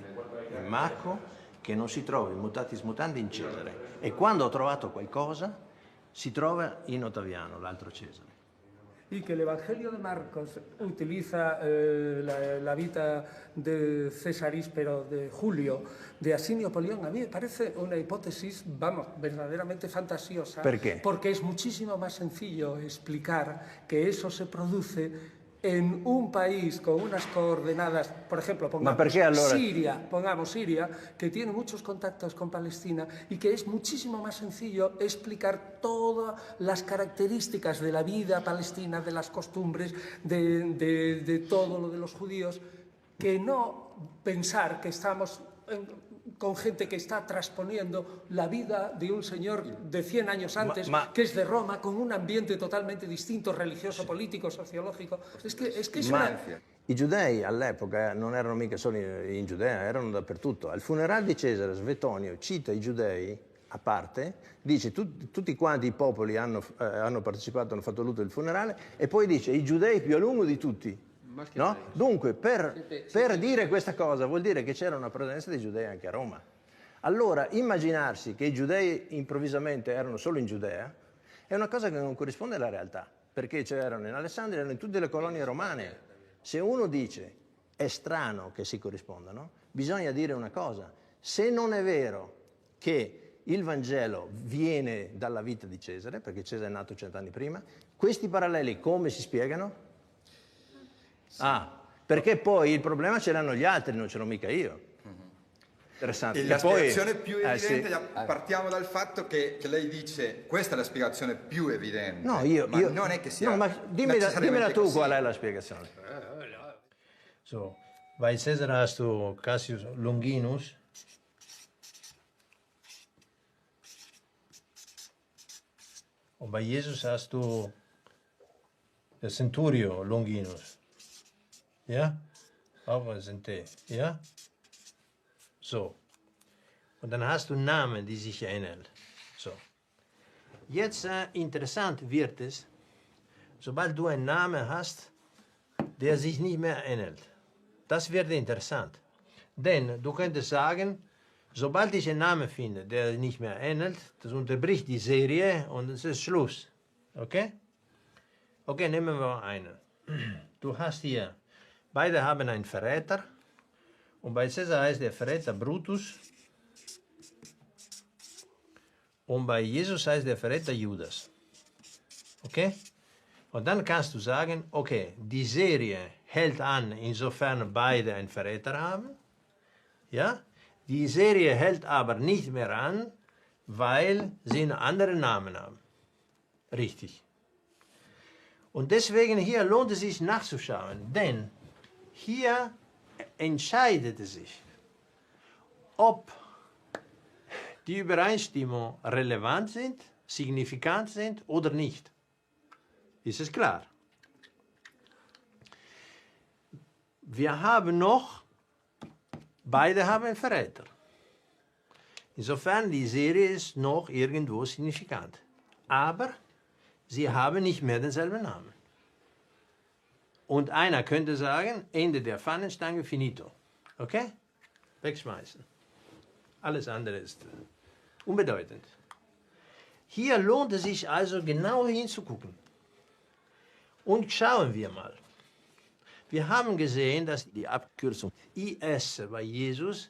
in Marco che non si trova in Mutatis Mutandis in Cesare. E quando ho trovato qualcosa, si trova in Ottaviano, l'altro Cesare. Y que el Evangelio de Marcos utiliza la vida de Césaris, pero de Julio, de Asinio Polión. A mí me parece una hipótesis, vamos, verdaderamente fantasiosa. ¿Por qué? Porque es muchísimo más sencillo explicar que eso se produce en un país con unas coordenadas, por ejemplo, pongamos Siria, que tiene muchos contactos con Palestina y que es muchísimo más sencillo explicar todas las características de la vida palestina, de las costumbres, de todo lo de los judíos, que no pensar que estamos con gente que está transponiendo la vida de un señor de 100 años antes, que es de Roma, con un ambiente totalmente distinto, religioso, político, sociológico. Es que es una... I giudei all'epoca non erano mica solo in Giudea, erano dappertutto. Al funerale di Cesare, Svetonio cita i giudei a parte, dice tutti quanti i popoli hanno partecipato, hanno fatto lutto del funerale, e poi dice i giudei più a lungo di tutti. No? Dunque, per dire questa cosa vuol dire che c'era una presenza dei giudei anche a Roma. Allora, immaginarsi che i giudei improvvisamente erano solo in Giudea è una cosa che non corrisponde alla realtà, perché c'erano in Alessandria, erano in tutte le colonie romane. Se uno dice è strano che si corrispondano, bisogna dire una cosa: se non è vero che il Vangelo viene dalla vita di Cesare, perché Cesare è nato 100 anni prima. Questi paralleli come si spiegano? Perché poi il problema ce l'hanno gli altri, non ce l'ho mica io. Interessante. E la spiegazione più evidente, partiamo dal fatto che lei dice questa è la spiegazione più evidente. No, ma non è che sia. No, ma dimmela tu qual è la spiegazione. So, bei Caesar hast du Cassius Longinus. Und bei Jesus hast du der Centurio Longinus. Ja? Auch ein Centé. Ja? So. Und dann hast du Namen, die sich ähneln. So. Jetzt interessant wird es, sobald du einen Namen hast, der sich nicht mehr ähnelt. Das wird interessant. Denn du könntest sagen, sobald ich einen Namen finde, der nicht mehr ähnelt, das unterbricht die Serie und es ist Schluss. Okay? Okay, nehmen wir einen. Du hast hier, beide haben einen Verräter. Und bei Caesar heißt der Verräter Brutus. Und bei Jesus heißt der Verräter Judas. Okay? Und dann kannst du sagen, okay, die Serie hält an, insofern beide einen Verräter haben. Ja? Die Serie hält aber nicht mehr an, weil sie einen anderen Namen haben. Richtig. Und deswegen hier lohnt es sich nachzuschauen, denn hier entscheidet es sich, ob die Übereinstimmung relevant sind, signifikant sind oder nicht. Ist es klar? Wir haben noch, beide haben einen Verräter. Insofern die Serie ist noch irgendwo signifikant. Aber sie haben nicht mehr denselben Namen. Und einer könnte sagen, Ende der Fahnenstange, finito. Okay? Wegschmeißen. Alles andere ist unbedeutend. Hier lohnt es sich also genau hinzugucken. Und schauen wir mal. Wir haben gesehen, dass die Abkürzung IS bei Jesus,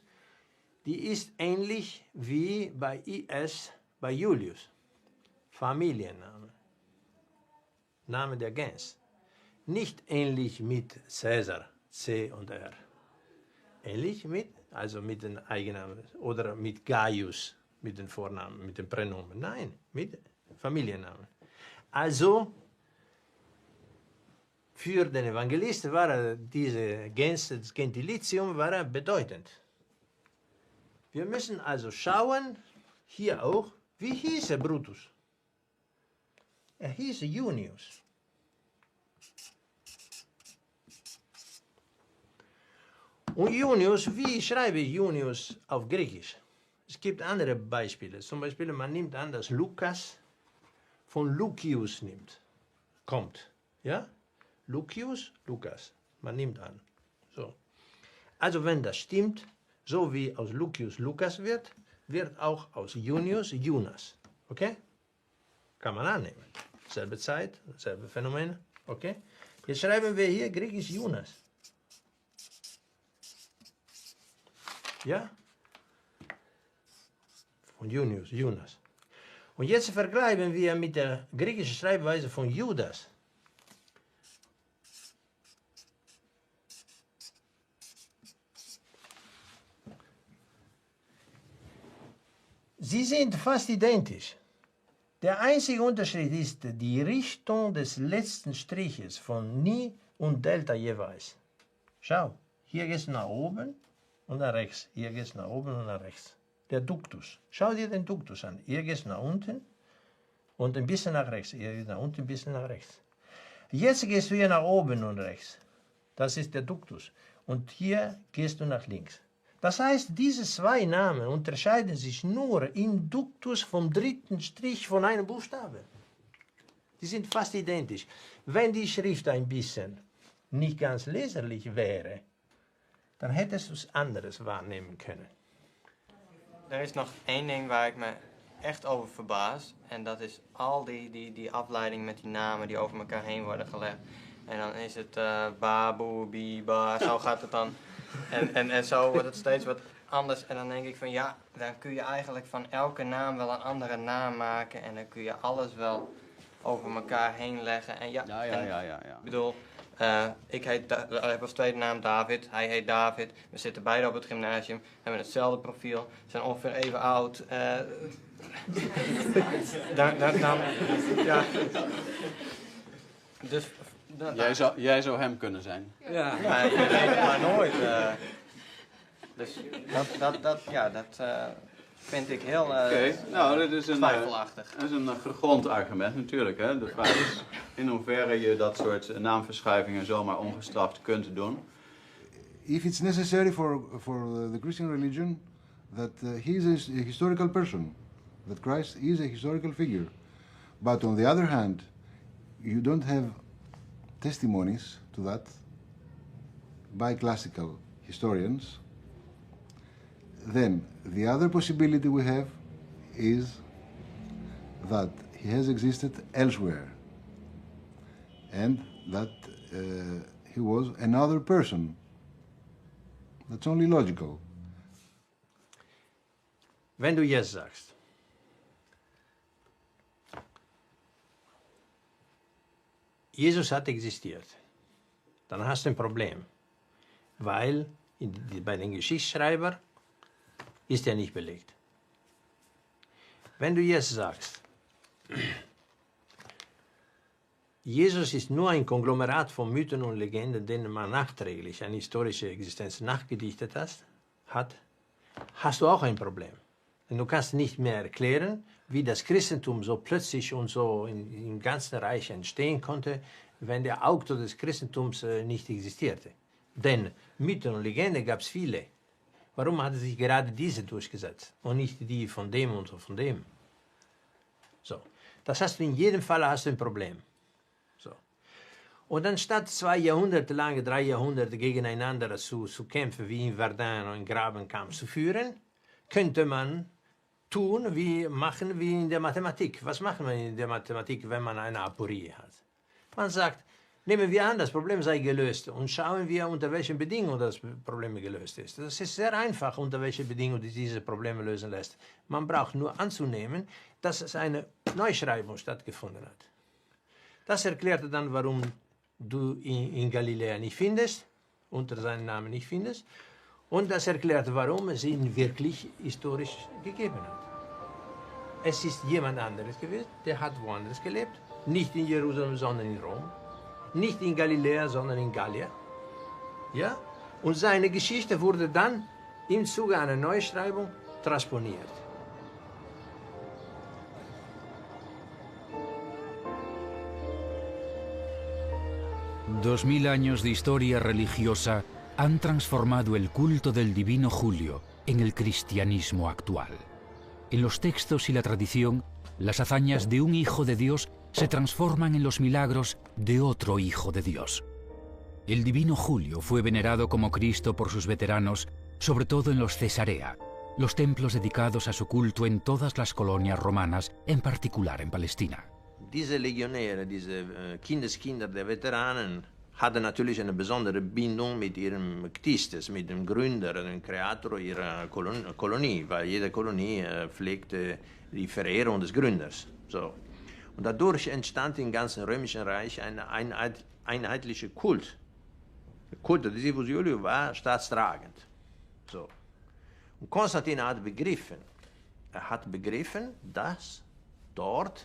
die ist ähnlich wie bei IS bei Julius. Familienname. Name der Gens. Nicht ähnlich mit Caesar, C und R. Ähnlich mit, also mit den Eigennamen oder mit Gaius, mit den Vornamen, mit den Pränomen. Nein, mit Familiennamen. Also, für den Evangelisten war diese Gens, das Gentilitium, war bedeutend. Wir müssen also schauen, hier auch, wie hieß er Brutus? Er hieß Junius. Und Junius, wie schreibe ich Junius auf Griechisch? Es gibt andere Beispiele. Zum Beispiel, man nimmt an, dass Lukas von Lucius kommt. Ja? Lucius, Lukas. Man nimmt an. So. Also wenn das stimmt, so wie aus Lucius Lukas wird, wird auch aus Junius Jonas. Okay? Kann man annehmen. Selbe Zeit, selbe Phänomen. Okay? Jetzt schreiben wir hier griechisch Jonas. Ja? Von Junius, Jonas. Und jetzt vergleichen wir mit der griechischen Schreibweise von Judas. Sie sind fast identisch. Der einzige Unterschied ist die Richtung des letzten Striches von Ni und Delta jeweils. Schau, hier geht es nach oben und nach rechts. Hier geht es nach oben und nach rechts. Der Duktus. Schau dir den Duktus an. Hier geht es nach unten und ein bisschen nach rechts. Hier geht es nach unten, ein bisschen nach rechts. Jetzt gehst du hier nach oben und rechts. Das ist der Duktus. Und hier gehst du nach links. Das heißt, diese zwei Namen unterscheiden sich nur im Duktus vom dritten Strich von einem Buchstaben. Die sind fast identisch. Wenn die Schrift ein bisschen nicht ganz leserlich wäre, dan hättest du es anders waarnemen kunnen. Er is nog één ding waar ik me echt over verbaas. En dat is al die afleiding met die namen die over elkaar heen worden gelegd. En dan is het baboe, biba, zo gaat het dan. En zo wordt het steeds wat anders. En dan denk ik van ja, dan kun je eigenlijk van elke naam wel een andere naam maken. En dan kun je alles wel over elkaar heen leggen. En ja. Ik bedoel, ik heb als tweede naam David, hij heet David. We zitten beide op het gymnasium, hebben hetzelfde profiel, zijn ongeveer even oud. Ja. Dus, jij zou hem kunnen zijn. Ja, je weet het maar nooit. Dus dat vind ik heel nou, dit is twijfelachtig. Dat is een gegrond argument natuurlijk. Hè? De vraag is in hoeverre je dat soort naamverschuivingen zomaar ongestraft kunt doen. If it's necessary for the Christian religion, that he is a historical person, that Christ is a historical figure. But on the other hand, you don't have testimonies to that by classical historians. Then the other possibility we have is that he has existed elsewhere and that he was another person. That's only logical. Wenn du jetzt sagst, Jesus hat existiert, dann hast du ein Problem, weil bei den Geschichtsschreibern ist er nicht belegt. Wenn du jetzt sagst, Jesus ist nur ein Konglomerat von Mythen und Legenden, denen man nachträglich eine historische Existenz nachgedichtet hat, hast du auch ein Problem. Denn du kannst nicht mehr erklären, wie das Christentum so plötzlich und so im ganzen Reich entstehen konnte, wenn der Autor des Christentums nicht existierte. Denn Mythen und Legenden gab es viele. Warum hat sich gerade diese durchgesetzt und nicht die von dem und von dem? So, das hast du in jedem Fall ein Problem. So. Und anstatt 2 Jahrhunderte lang, 3 Jahrhunderte gegeneinander zu kämpfen, wie in Verdun und in Grabenkampf zu führen, könnte man machen wie in der Mathematik. Was macht man in der Mathematik, wenn man eine Aporie hat? Man sagt, nehmen wir an, das Problem sei gelöst und schauen wir, unter welchen Bedingungen das Problem gelöst ist. Das ist sehr einfach, unter welchen Bedingungen diese Probleme lösen lässt. Man braucht nur anzunehmen, dass es eine Neuschreibung stattgefunden hat. Das erklärte dann, warum du ihn in Galiläa nicht findest, unter seinem Namen nicht findest. Und das erklärt, warum es ihn wirklich historisch gegeben hat. Es ist jemand anderes gewesen, der hat woanders gelebt. Nicht in Jerusalem, sondern in Rom. Nicht in Galiläa, sondern in Gallien. Ja? Und seine Geschichte wurde dann im Zuge einer Neuschreibung transponiert. 2000 años de historia religiosa han transformado el culto del divino Julio en el cristianismo actual. En los textos y la tradición, las hazañas de un hijo de Dios se transforman en los milagros de otro hijo de Dios. El divino Julio fue venerado como Cristo por sus veteranos, sobre todo en los Cesarea, los templos dedicados a su culto en todas las colonias romanas, en particular en Palestina. Diese Legionäre, diese Kindeskinder der Veteranen, hatten natürlich eine besondere Bindung mit ihrem Ktistes, mit dem Gründer, dem Kreator ihrer Kolonie, weil jede Kolonie pflegte die Verehrung des Gründers. So. Und dadurch entstand im ganzen Römischen Reich ein einheitlicher Kult. Der Kult des Divus Iulius war staatstragend. So. Und Konstantin hat begriffen, dass dort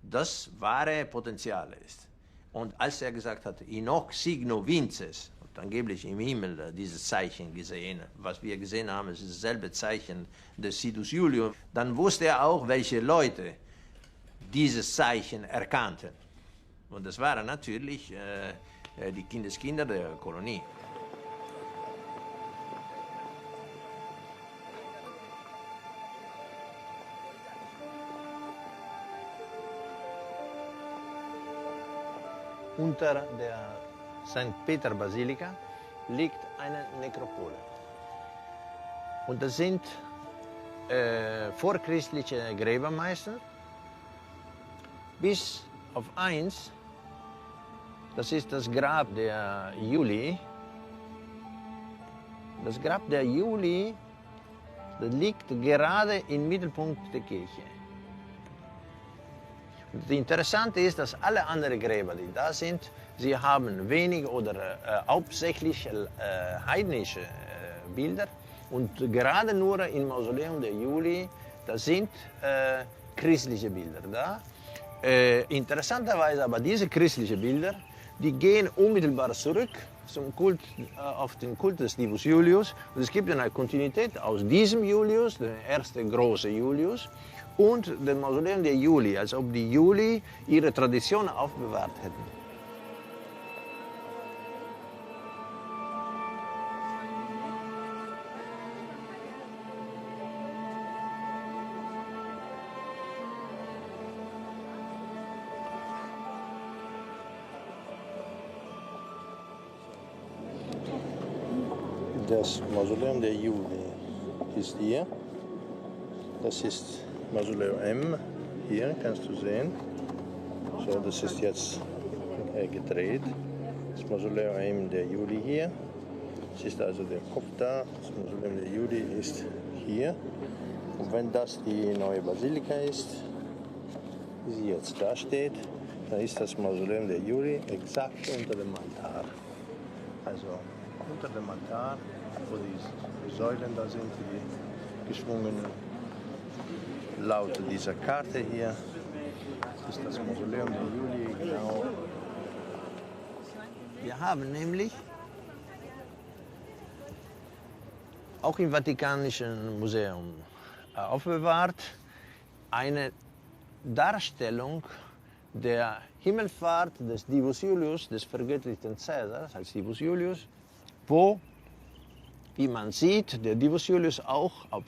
das wahre Potenzial ist. Und als er gesagt hat, in hoc signo vinces, und angeblich im Himmel dieses Zeichen gesehen, was wir gesehen haben, ist dasselbe Zeichen des Sidus Iulius, dann wusste er auch, welche Leute dieses Zeichen erkannten. Und das waren natürlich die Kindeskinder der Kolonie. Unter der St. Peter Basilika liegt eine Nekropole. Und das sind vorchristliche Gräbermeister, bis auf eins, das ist das Grab der Julii. Das Grab der Julii Das liegt gerade im Mittelpunkt der Kirche. Das Interessante ist, dass alle anderen Gräber, die da sind, sie haben wenig oder hauptsächlich heidnische Bilder. Und gerade nur im Mausoleum der Juli, da sind christliche Bilder da. Interessanterweise aber diese christlichen Bilder, die gehen unmittelbar zurück zum Kult, auf den Kult des Divus Julius. Und es gibt eine Kontinuität aus diesem Julius, der erste große Julius, und dem Mausoleum der Juli, als ob die Juli ihre Tradition aufbewahrt hätten. Das Mausoleum der Juli ist hier. Das ist Mausoleum M. Hier kannst du sehen. So, das ist jetzt gedreht. Das Mausoleum M der Juli hier. Es ist also der Kopf da. Das Mausoleum der Juli ist hier. Und wenn das die neue Basilika ist, wie sie jetzt da steht, dann ist das Mausoleum der Juli exakt unter dem Altar. Also unter dem Altar, wo die Säulen da sind, die geschwungenen. Laut dieser Karte hier ist das Mausoleum der Juli genau. Wir haben nämlich auch im Vatikanischen Museum aufbewahrt eine Darstellung der Himmelfahrt des Divus Julius, des vergöttlichten Caesars als Divus Julius, wo, wie man sieht, der Divus Julius auch auf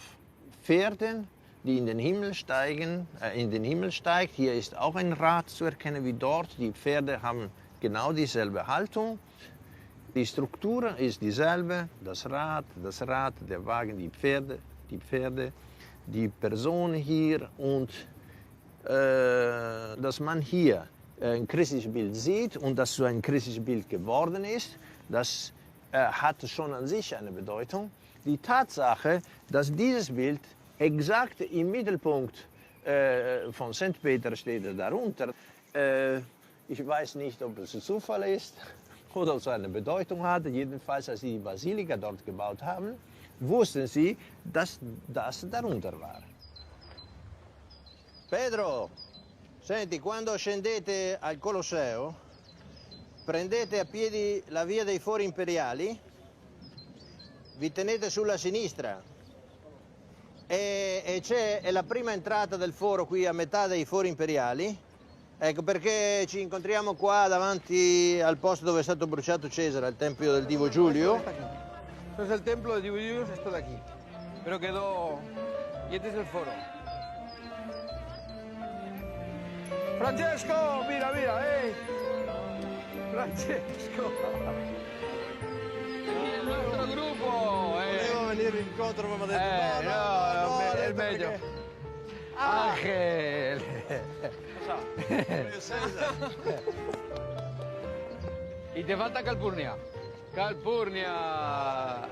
Pferden, die in den Himmel steigt. Hier ist auch ein Rad zu erkennen wie dort. Die Pferde haben genau dieselbe Haltung. Die Struktur ist dieselbe. Das Rad, der Wagen, die Pferde, die Person hier. Und dass man hier ein christliches Bild sieht und dass so ein christliches Bild geworden ist, das hat schon an sich eine Bedeutung. Die Tatsache, dass dieses Bild exakt im Mittelpunkt von St. Peter steht, darunter. Ich weiß nicht, ob es ein Zufall ist oder ob es eine Bedeutung hat. Jedenfalls, als sie die Basilika dort gebaut haben, wussten sie, dass das darunter war. Pedro, senti, quando scendete al Colosseo, prendete a piedi la via dei Fori Imperiali, vi tenete sulla sinistra e è la prima entrata del foro qui a metà dei Fori Imperiali. Ecco perché ci incontriamo qua davanti al posto dove è stato bruciato Cesare, al Tempio del Divo Giulio. Esto es el templo del Divo Julius, esto de aquí. Pero quedó... Y este es el foro. Francesco, mira, Francesco. Il nostro gruppo. Volevo venire incontro, ma mi ha detto no, è meglio. Ángel. Y te falta Calpurnia. Calpurnia.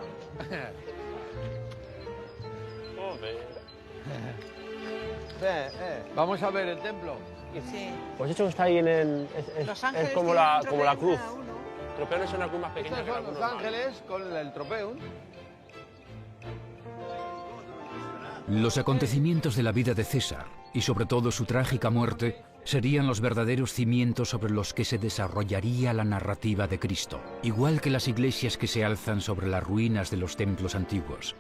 Vamos a ver el templo. Sí. Pues esto está ahí en el... Es como la cruz. Tropeum es una cruz más pequeña que la cruz. Los ángeles con el tropeum. Los acontecimientos de la vida de César, y sobre todo su trágica muerte, serían los verdaderos cimientos sobre los que se desarrollaría la narrativa de Cristo, igual que las iglesias que se alzan sobre las ruinas de los templos antiguos.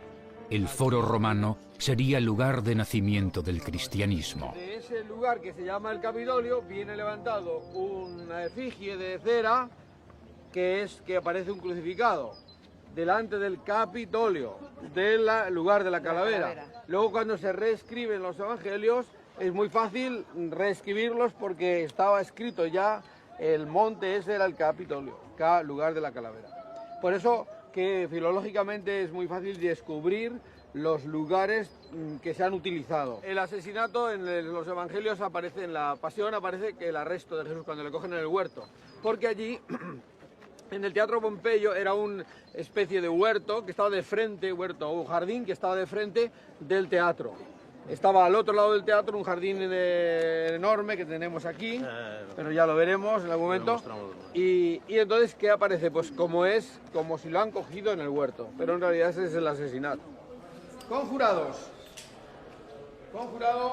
El Foro Romano sería el lugar de nacimiento del cristianismo. De ese lugar que se llama el Capitolio viene levantado una efigie de cera que aparece un crucificado delante del Capitolio, del lugar de la calavera. Luego cuando se reescriben los evangelios es muy fácil reescribirlos porque estaba escrito ya el monte ese era el Capitolio, lugar de la calavera. Por eso que filológicamente es muy fácil descubrir los lugares que se han utilizado. El asesinato en los evangelios aparece, en la pasión aparece que el arresto de Jesús cuando le cogen en el huerto, porque allí en el Teatro Pompeyo era una especie de huerto que estaba de frente, un jardín que estaba de frente del teatro. Estaba al otro lado del teatro un jardín enorme que tenemos aquí, pero ya lo veremos en algún momento. Y entonces, ¿qué aparece? Pues como si lo han cogido en el huerto, pero en realidad ese es el asesinato. Conjurados. Conjurado.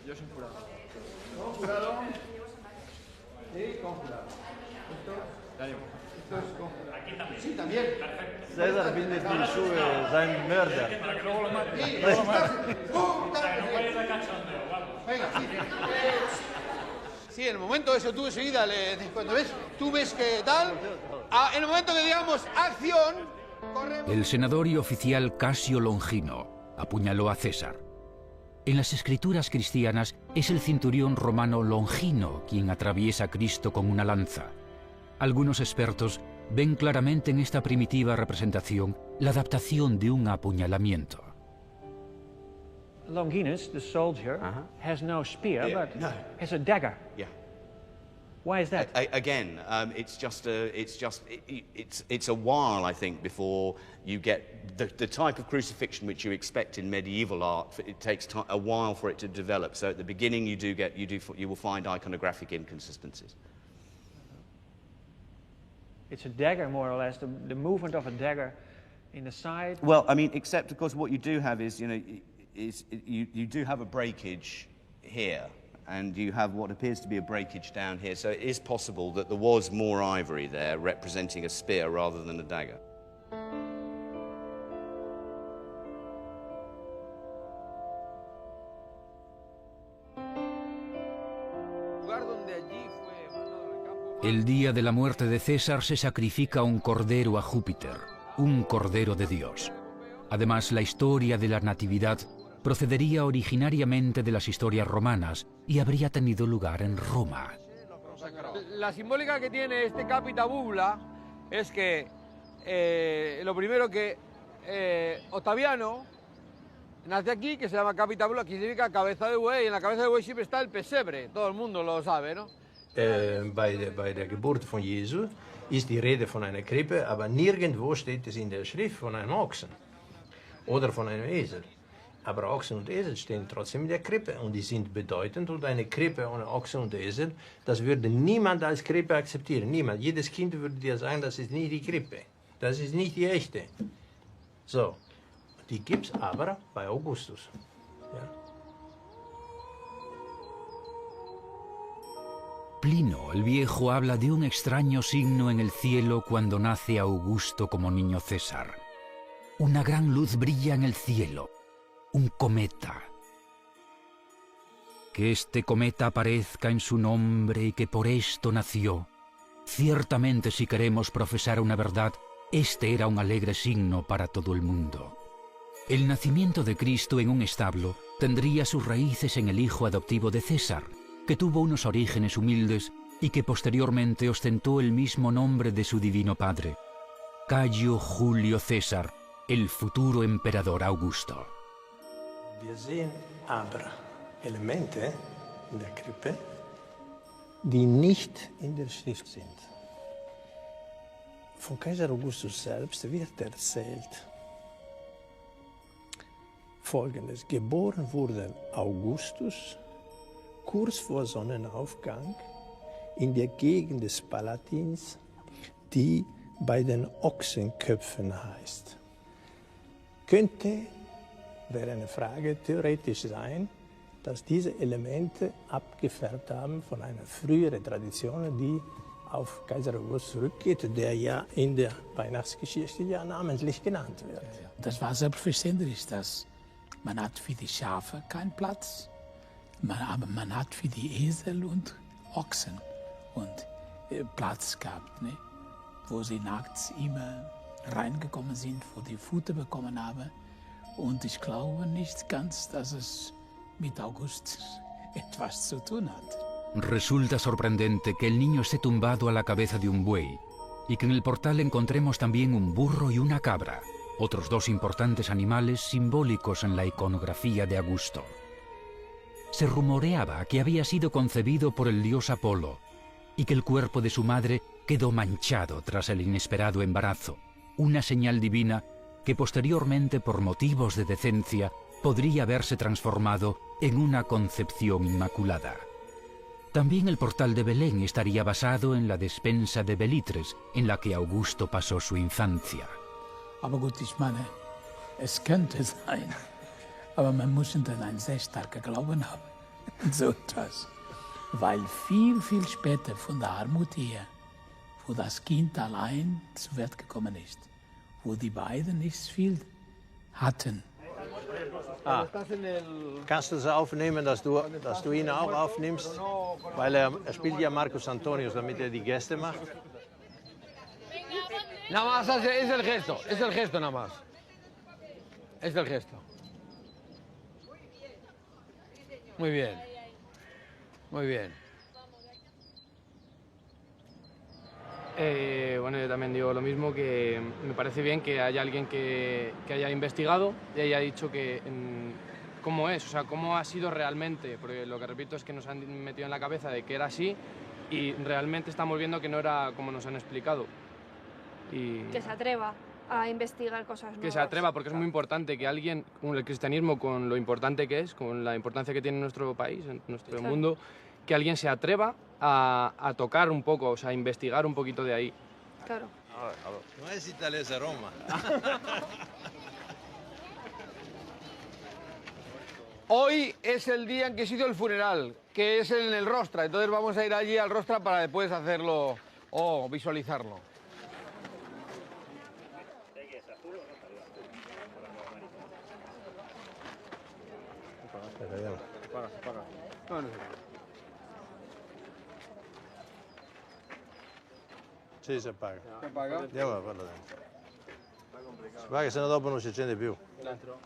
Yo soy jurado. Conjurado. Sí, conjurado. Esto es conjurado. Aquí también. Sí, también. Perfecto. César findet die Schuhe sein Mörder. Venga, sí. Sí, en el momento de eso tú enseguida, cuando tú ves que tal, en el momento que digamos acción, corremos. El senador y oficial Casio Longino apuñaló a César. En las escrituras cristianas es el centurión romano Longino quien atraviesa a Cristo con una lanza. Algunos expertos ven claramente en esta primitiva representación la adaptación de un apuñalamiento. Longinus, the soldier, has no spear, but has a dagger. Yeah. Why is that? Again, it's a while, I think, before you get the type of crucifixion which you expect in medieval art. It takes a while for it to develop. So at the beginning, you will find iconographic inconsistencies. It's a dagger, more or less, the movement of a dagger in the side. Well, I mean, except of course what you do have is, you do have a breakage here, and you have what appears to be a breakage down here. So it is possible that there was more ivory there representing a spear rather than a dagger. El día de la muerte de César se sacrifica un cordero a Júpiter, un cordero de Dios. Además, la historia de la Natividad procedería originariamente de las historias romanas y habría tenido lugar en Roma. La simbólica que tiene este Capita Bubla es que lo primero que Octaviano nace aquí, que se llama Capita Bubla, que significa cabeza de buey, y en la cabeza de buey siempre está el pesebre, todo el mundo lo sabe, ¿no? Bei der Geburt von Jesu ist die Rede von einer Krippe, aber nirgendwo steht es in der Schrift von einem Ochsen oder von einem Esel. Aber Ochsen und Esel stehen trotzdem in der Krippe und die sind bedeutend, und eine Krippe ohne Ochsen und Esel, das würde niemand als Krippe akzeptieren. Niemand. Jedes Kind würde dir sagen, das ist nicht die Krippe. Das ist nicht die echte. So, die gibt's aber bei Augustus. Ja. Plino el Viejo habla de un extraño signo en el cielo cuando nace Augusto como niño César. Una gran luz brilla en el cielo, un cometa. Que este cometa aparezca en su nombre y que por esto nació. Ciertamente, si queremos profesar una verdad, este era un alegre signo para todo el mundo. El nacimiento de Cristo en un establo tendría sus raíces en el hijo adoptivo de César, que tuvo unos orígenes humildes y que posteriormente ostentó el mismo nombre de su divino padre, Cayo Julio César, el futuro emperador Augusto. Wir sehen aber Elemente in der Krippe, die nicht in der Schrift sind. Von Kaiser Augustus selbst wird erzählt Folgendes: Geboren wurde Augustus kurz vor Sonnenaufgang in der Gegend des Palatins, die bei den Ochsenköpfen heißt. Könnte, wäre eine Frage, theoretisch sein, dass diese Elemente abgefärbt haben von einer früheren Tradition, die auf Kaiser Augustus zurückgeht, der ja in der Weihnachtsgeschichte ja namentlich genannt wird. Das war selbstverständlich, dass man hat für die Schafe keinen Platz, aber man hat für die Esel und Ochsen und Platz gehabt, ne? Wo sie nachts immer reingekommen sind, wo die Futter bekommen haben. Und ich glaube nicht ganz, dass es mit August etwas zu tun hat. Resulta sorprendente que el niño esté tumbado a la cabeza de un buey y que en el portal encontremos también un burro y una cabra, otros dos importantes animales simbólicos en la iconografía de Augusto. Se rumoreaba que había sido concebido por el dios Apolo, y que el cuerpo de su madre quedó manchado tras el inesperado embarazo, una señal divina que posteriormente, por motivos de decencia, podría haberse transformado en una concepción inmaculada. También el portal de Belén estaría basado en la despensa de Belitres, en la que Augusto pasó su infancia. Aber gut, ich meine, es könnte sein, aber man muss dann einen sehr starken Glauben haben. So etwas. Weil viel, viel später von der Armut her, wo das Kind allein zur Welt gekommen ist, wo die beiden nicht viel hatten. Kannst du es aufnehmen, dass du ihn auch aufnimmst? Weil er spielt ja Marcos Antonius, damit er die Gäste macht. Nada más es el gesto nada más. Es el gesto. Muy bien. Muy bien. Bueno, yo también digo lo mismo, que me parece bien que haya alguien que haya investigado y haya dicho que cómo es, o sea, cómo ha sido realmente, porque lo que repito es que nos han metido en la cabeza de que era así y realmente estamos viendo que no era como nos han explicado. Y que se atreva a investigar cosas nuevas. Que se atreva, porque es muy importante que alguien, con el cristianismo, con lo importante que es, con la importancia que tiene en nuestro país, en nuestro mundo, que alguien se atreva a tocar un poco, o sea, a investigar un poquito de ahí. Claro. No es Italia, Roma. Hoy es el día en que se hizo el funeral, que es en el Rostra. Entonces vamos a ir allí al Rostra para después hacerlo o visualizarlo. Sì, si appaga. Si appaga? Andiamo a farlo dentro. Si appaga, se no dopo non si accende più. Dentro.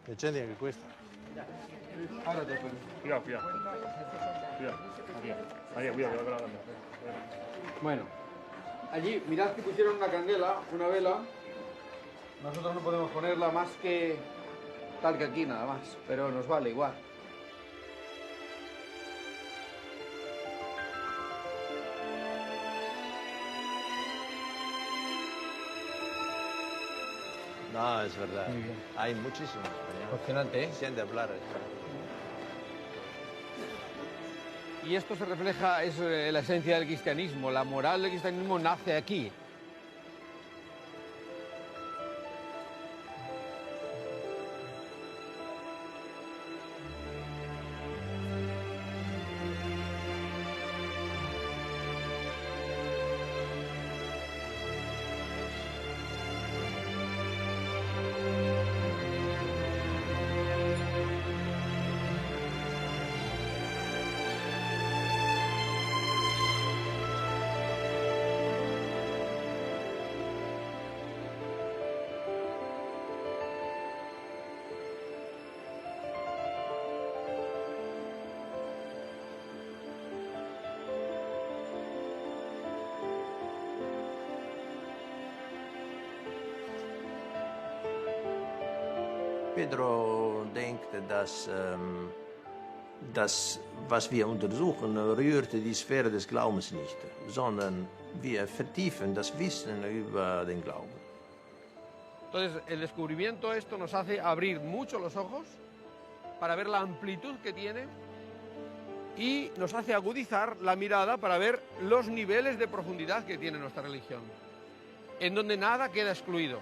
Mi accendi anche questo? Cuidado. Bueno, allí mirad que pusieron una candela, una vela. Nosotros no podemos ponerla más que tal que aquí nada más, pero nos vale igual. No, es verdad. Muy bien. Hay muchísimos españoles. Emocionante, ¿eh? Siente hablar español. Y esto se refleja, es la esencia del cristianismo. La moral del cristianismo nace aquí. Pedro denkt dass was wir untersuchen, rührt die Sphäre des Glaubens nicht, sondern wir vertiefen das Wissen über den Glauben. Entonces, el descubrimiento esto nos hace abrir mucho los ojos para ver la amplitud que tiene y nos hace agudizar la mirada para ver los niveles de profundidad que tiene nuestra religión, en donde nada queda excluido.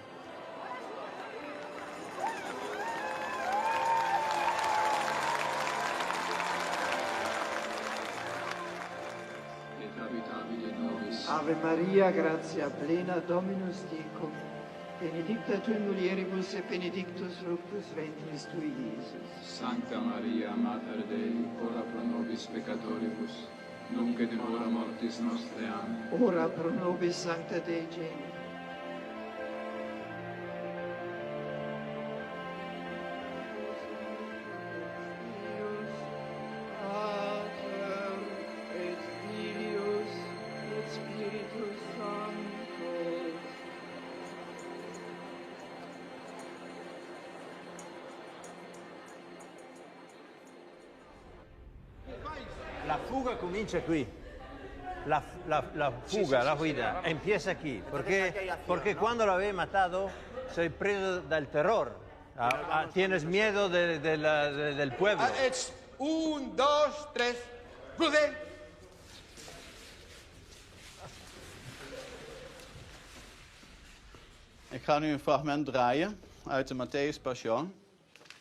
Ave Maria, gratia plena, Dominus tecum, benedicta tu in mulieribus et benedictus fructus ventris tui, Iesus. Sancta Maria, Mater Dei, ora pro nobis peccatoribus, nunc et in hora mortis nostre. Amen. Ora pro nobis Sancta Dei Geni. La fuga comincia qui. La fuga, la huida, empieza aquí. Porque cuando lo habéis matado, soy preso del terror. Tienes miedo del pueblo. Es 1, 2, 3, cruce. Ik ga nu een fragment draaien uit de Matthäus Passion.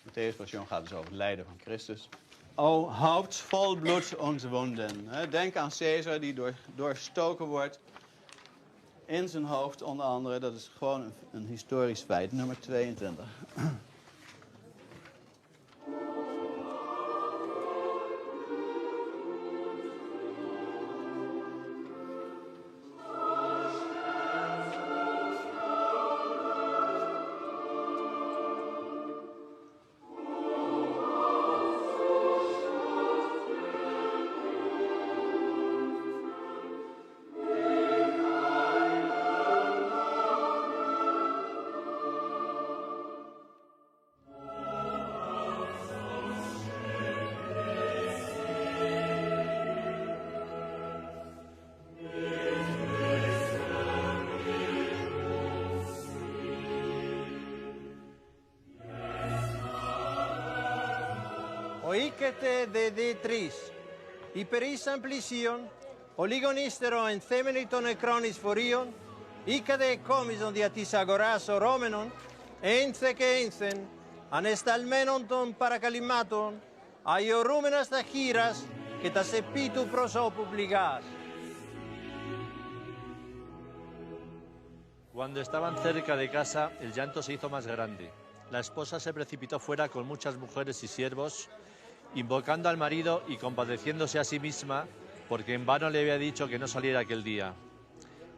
Matthäus Passion gaat dus over het lijden van Christus. O haupt vol bloed onze wonden. Denk aan Caesar die doorstoken wordt in zijn hoofd onder andere. Dat is gewoon een historisch feit. Nummer 22. Oícete de tris, hyperis amplition, oligonistero en themeniton e chronis forion, icade comison diatisagoraso romenon, ence que encen, anestalmenon ton paracalimaton, aiorumenas ta giras, que ta sepitu proso publigas. Cuando estaban cerca de casa, el llanto se hizo más grande. La esposa se precipitó fuera con muchas mujeres y siervos, invocando al marido y compadeciéndose a sí misma, porque en vano le había dicho que no saliera aquel día.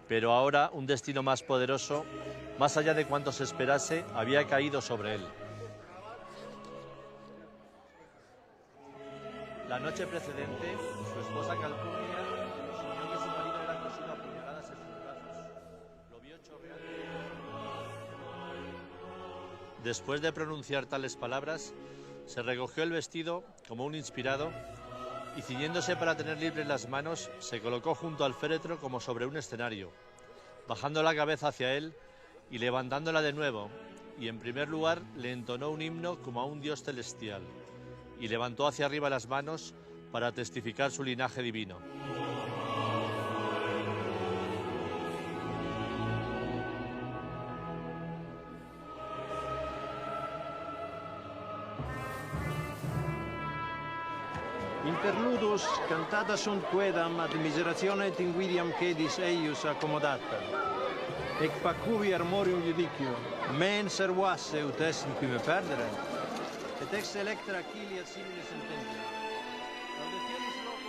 Pero ahora un destino más poderoso, más allá de cuanto se esperase, había caído sobre él. La noche precedente, su esposa Calpurnia soñó que su marido era cosido a puñaladas en sus brazos. Lo vio chorreando. Después de pronunciar tales palabras, se recogió el vestido como un inspirado y, ciñéndose para tener libres las manos, se colocó junto al féretro como sobre un escenario, bajando la cabeza hacia él y levantándola de nuevo, y en primer lugar le entonó un himno como a un dios celestial, y levantó hacia arriba las manos para testificar su linaje divino. Interludus cantata sunt quedam ad miseratione et invidiam cedis eius accomodata. Ec pacuvi armorium judicio, men servasse ut est in qui me perdere, et ex electra Aquilia simile sententia. Laudetieris loco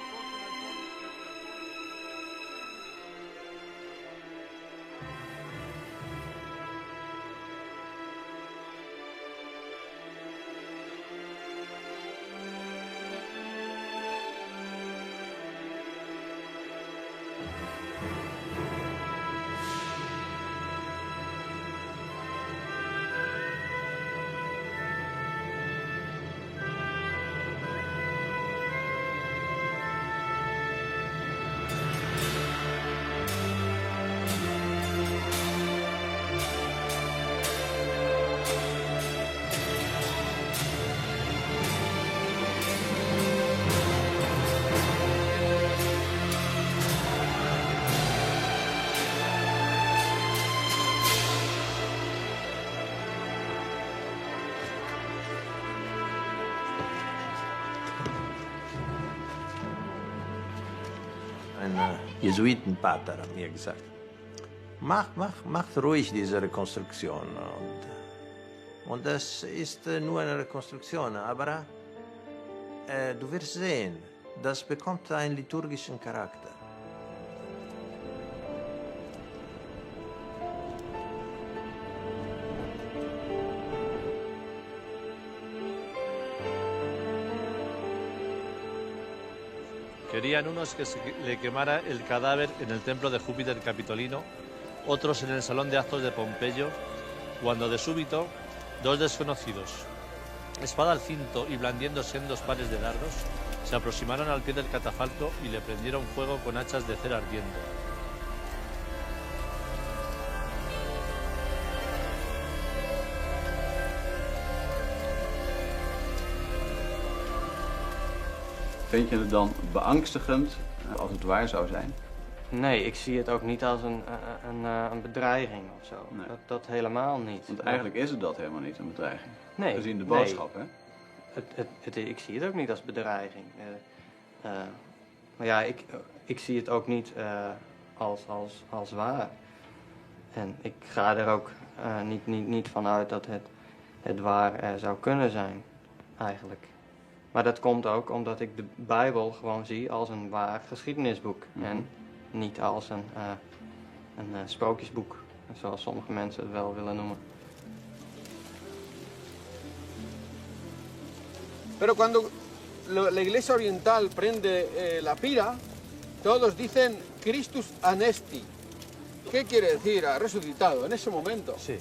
Ein Jesuitenpater hat mir gesagt, macht ruhig diese Rekonstruktion. Und das ist nur eine Rekonstruktion, aber du wirst sehen, das bekommt einen liturgischen Charakter. Querían unos que se le quemara el cadáver en el templo de Júpiter Capitolino, otros en el salón de actos de Pompeyo, cuando de súbito dos desconocidos, espada al cinto y blandiendo sendos pares de dardos, Se aproximaron al pie del catafalco y le prendieron fuego con hachas de cera ardiendo. Vind je het dan beangstigend als het waar zou zijn? Nee, ik zie het ook niet als een bedreiging of zo. Nee. Dat helemaal niet. Want eigenlijk is het dat helemaal niet, een bedreiging. Nee. Gezien de boodschap, hè? Ik zie het ook niet als bedreiging. Maar ja, ik zie het ook niet als waar. En ik ga er ook niet van uit dat het waar zou kunnen zijn, eigenlijk. Maar dat komt ook omdat ik de Bijbel gewoon zie als een waar geschiedenisboek. En niet als een sprookjesboek, zoals sommige mensen het wel willen noemen. Pero cuando la Iglesia Oriental prende la pira, todos dicen Christus anesti. ¿Qué quiere decir? Ha resucitado en ese momento. Sí.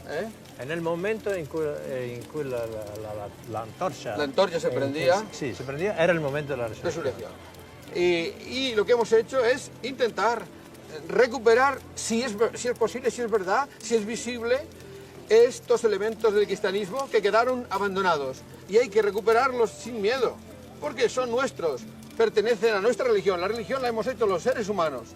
En el momento en cui la antorcha... La antorcha se prendía. Sí, se prendía, era el momento de la resurrección. Y lo que hemos hecho es intentar recuperar, si es posible, si es verdad, si es visible, estos elementos del cristianismo que quedaron abandonados. Y hay que recuperarlos sin miedo, porque son nuestros, pertenecen a nuestra religión. La religión la hemos hecho los seres humanos.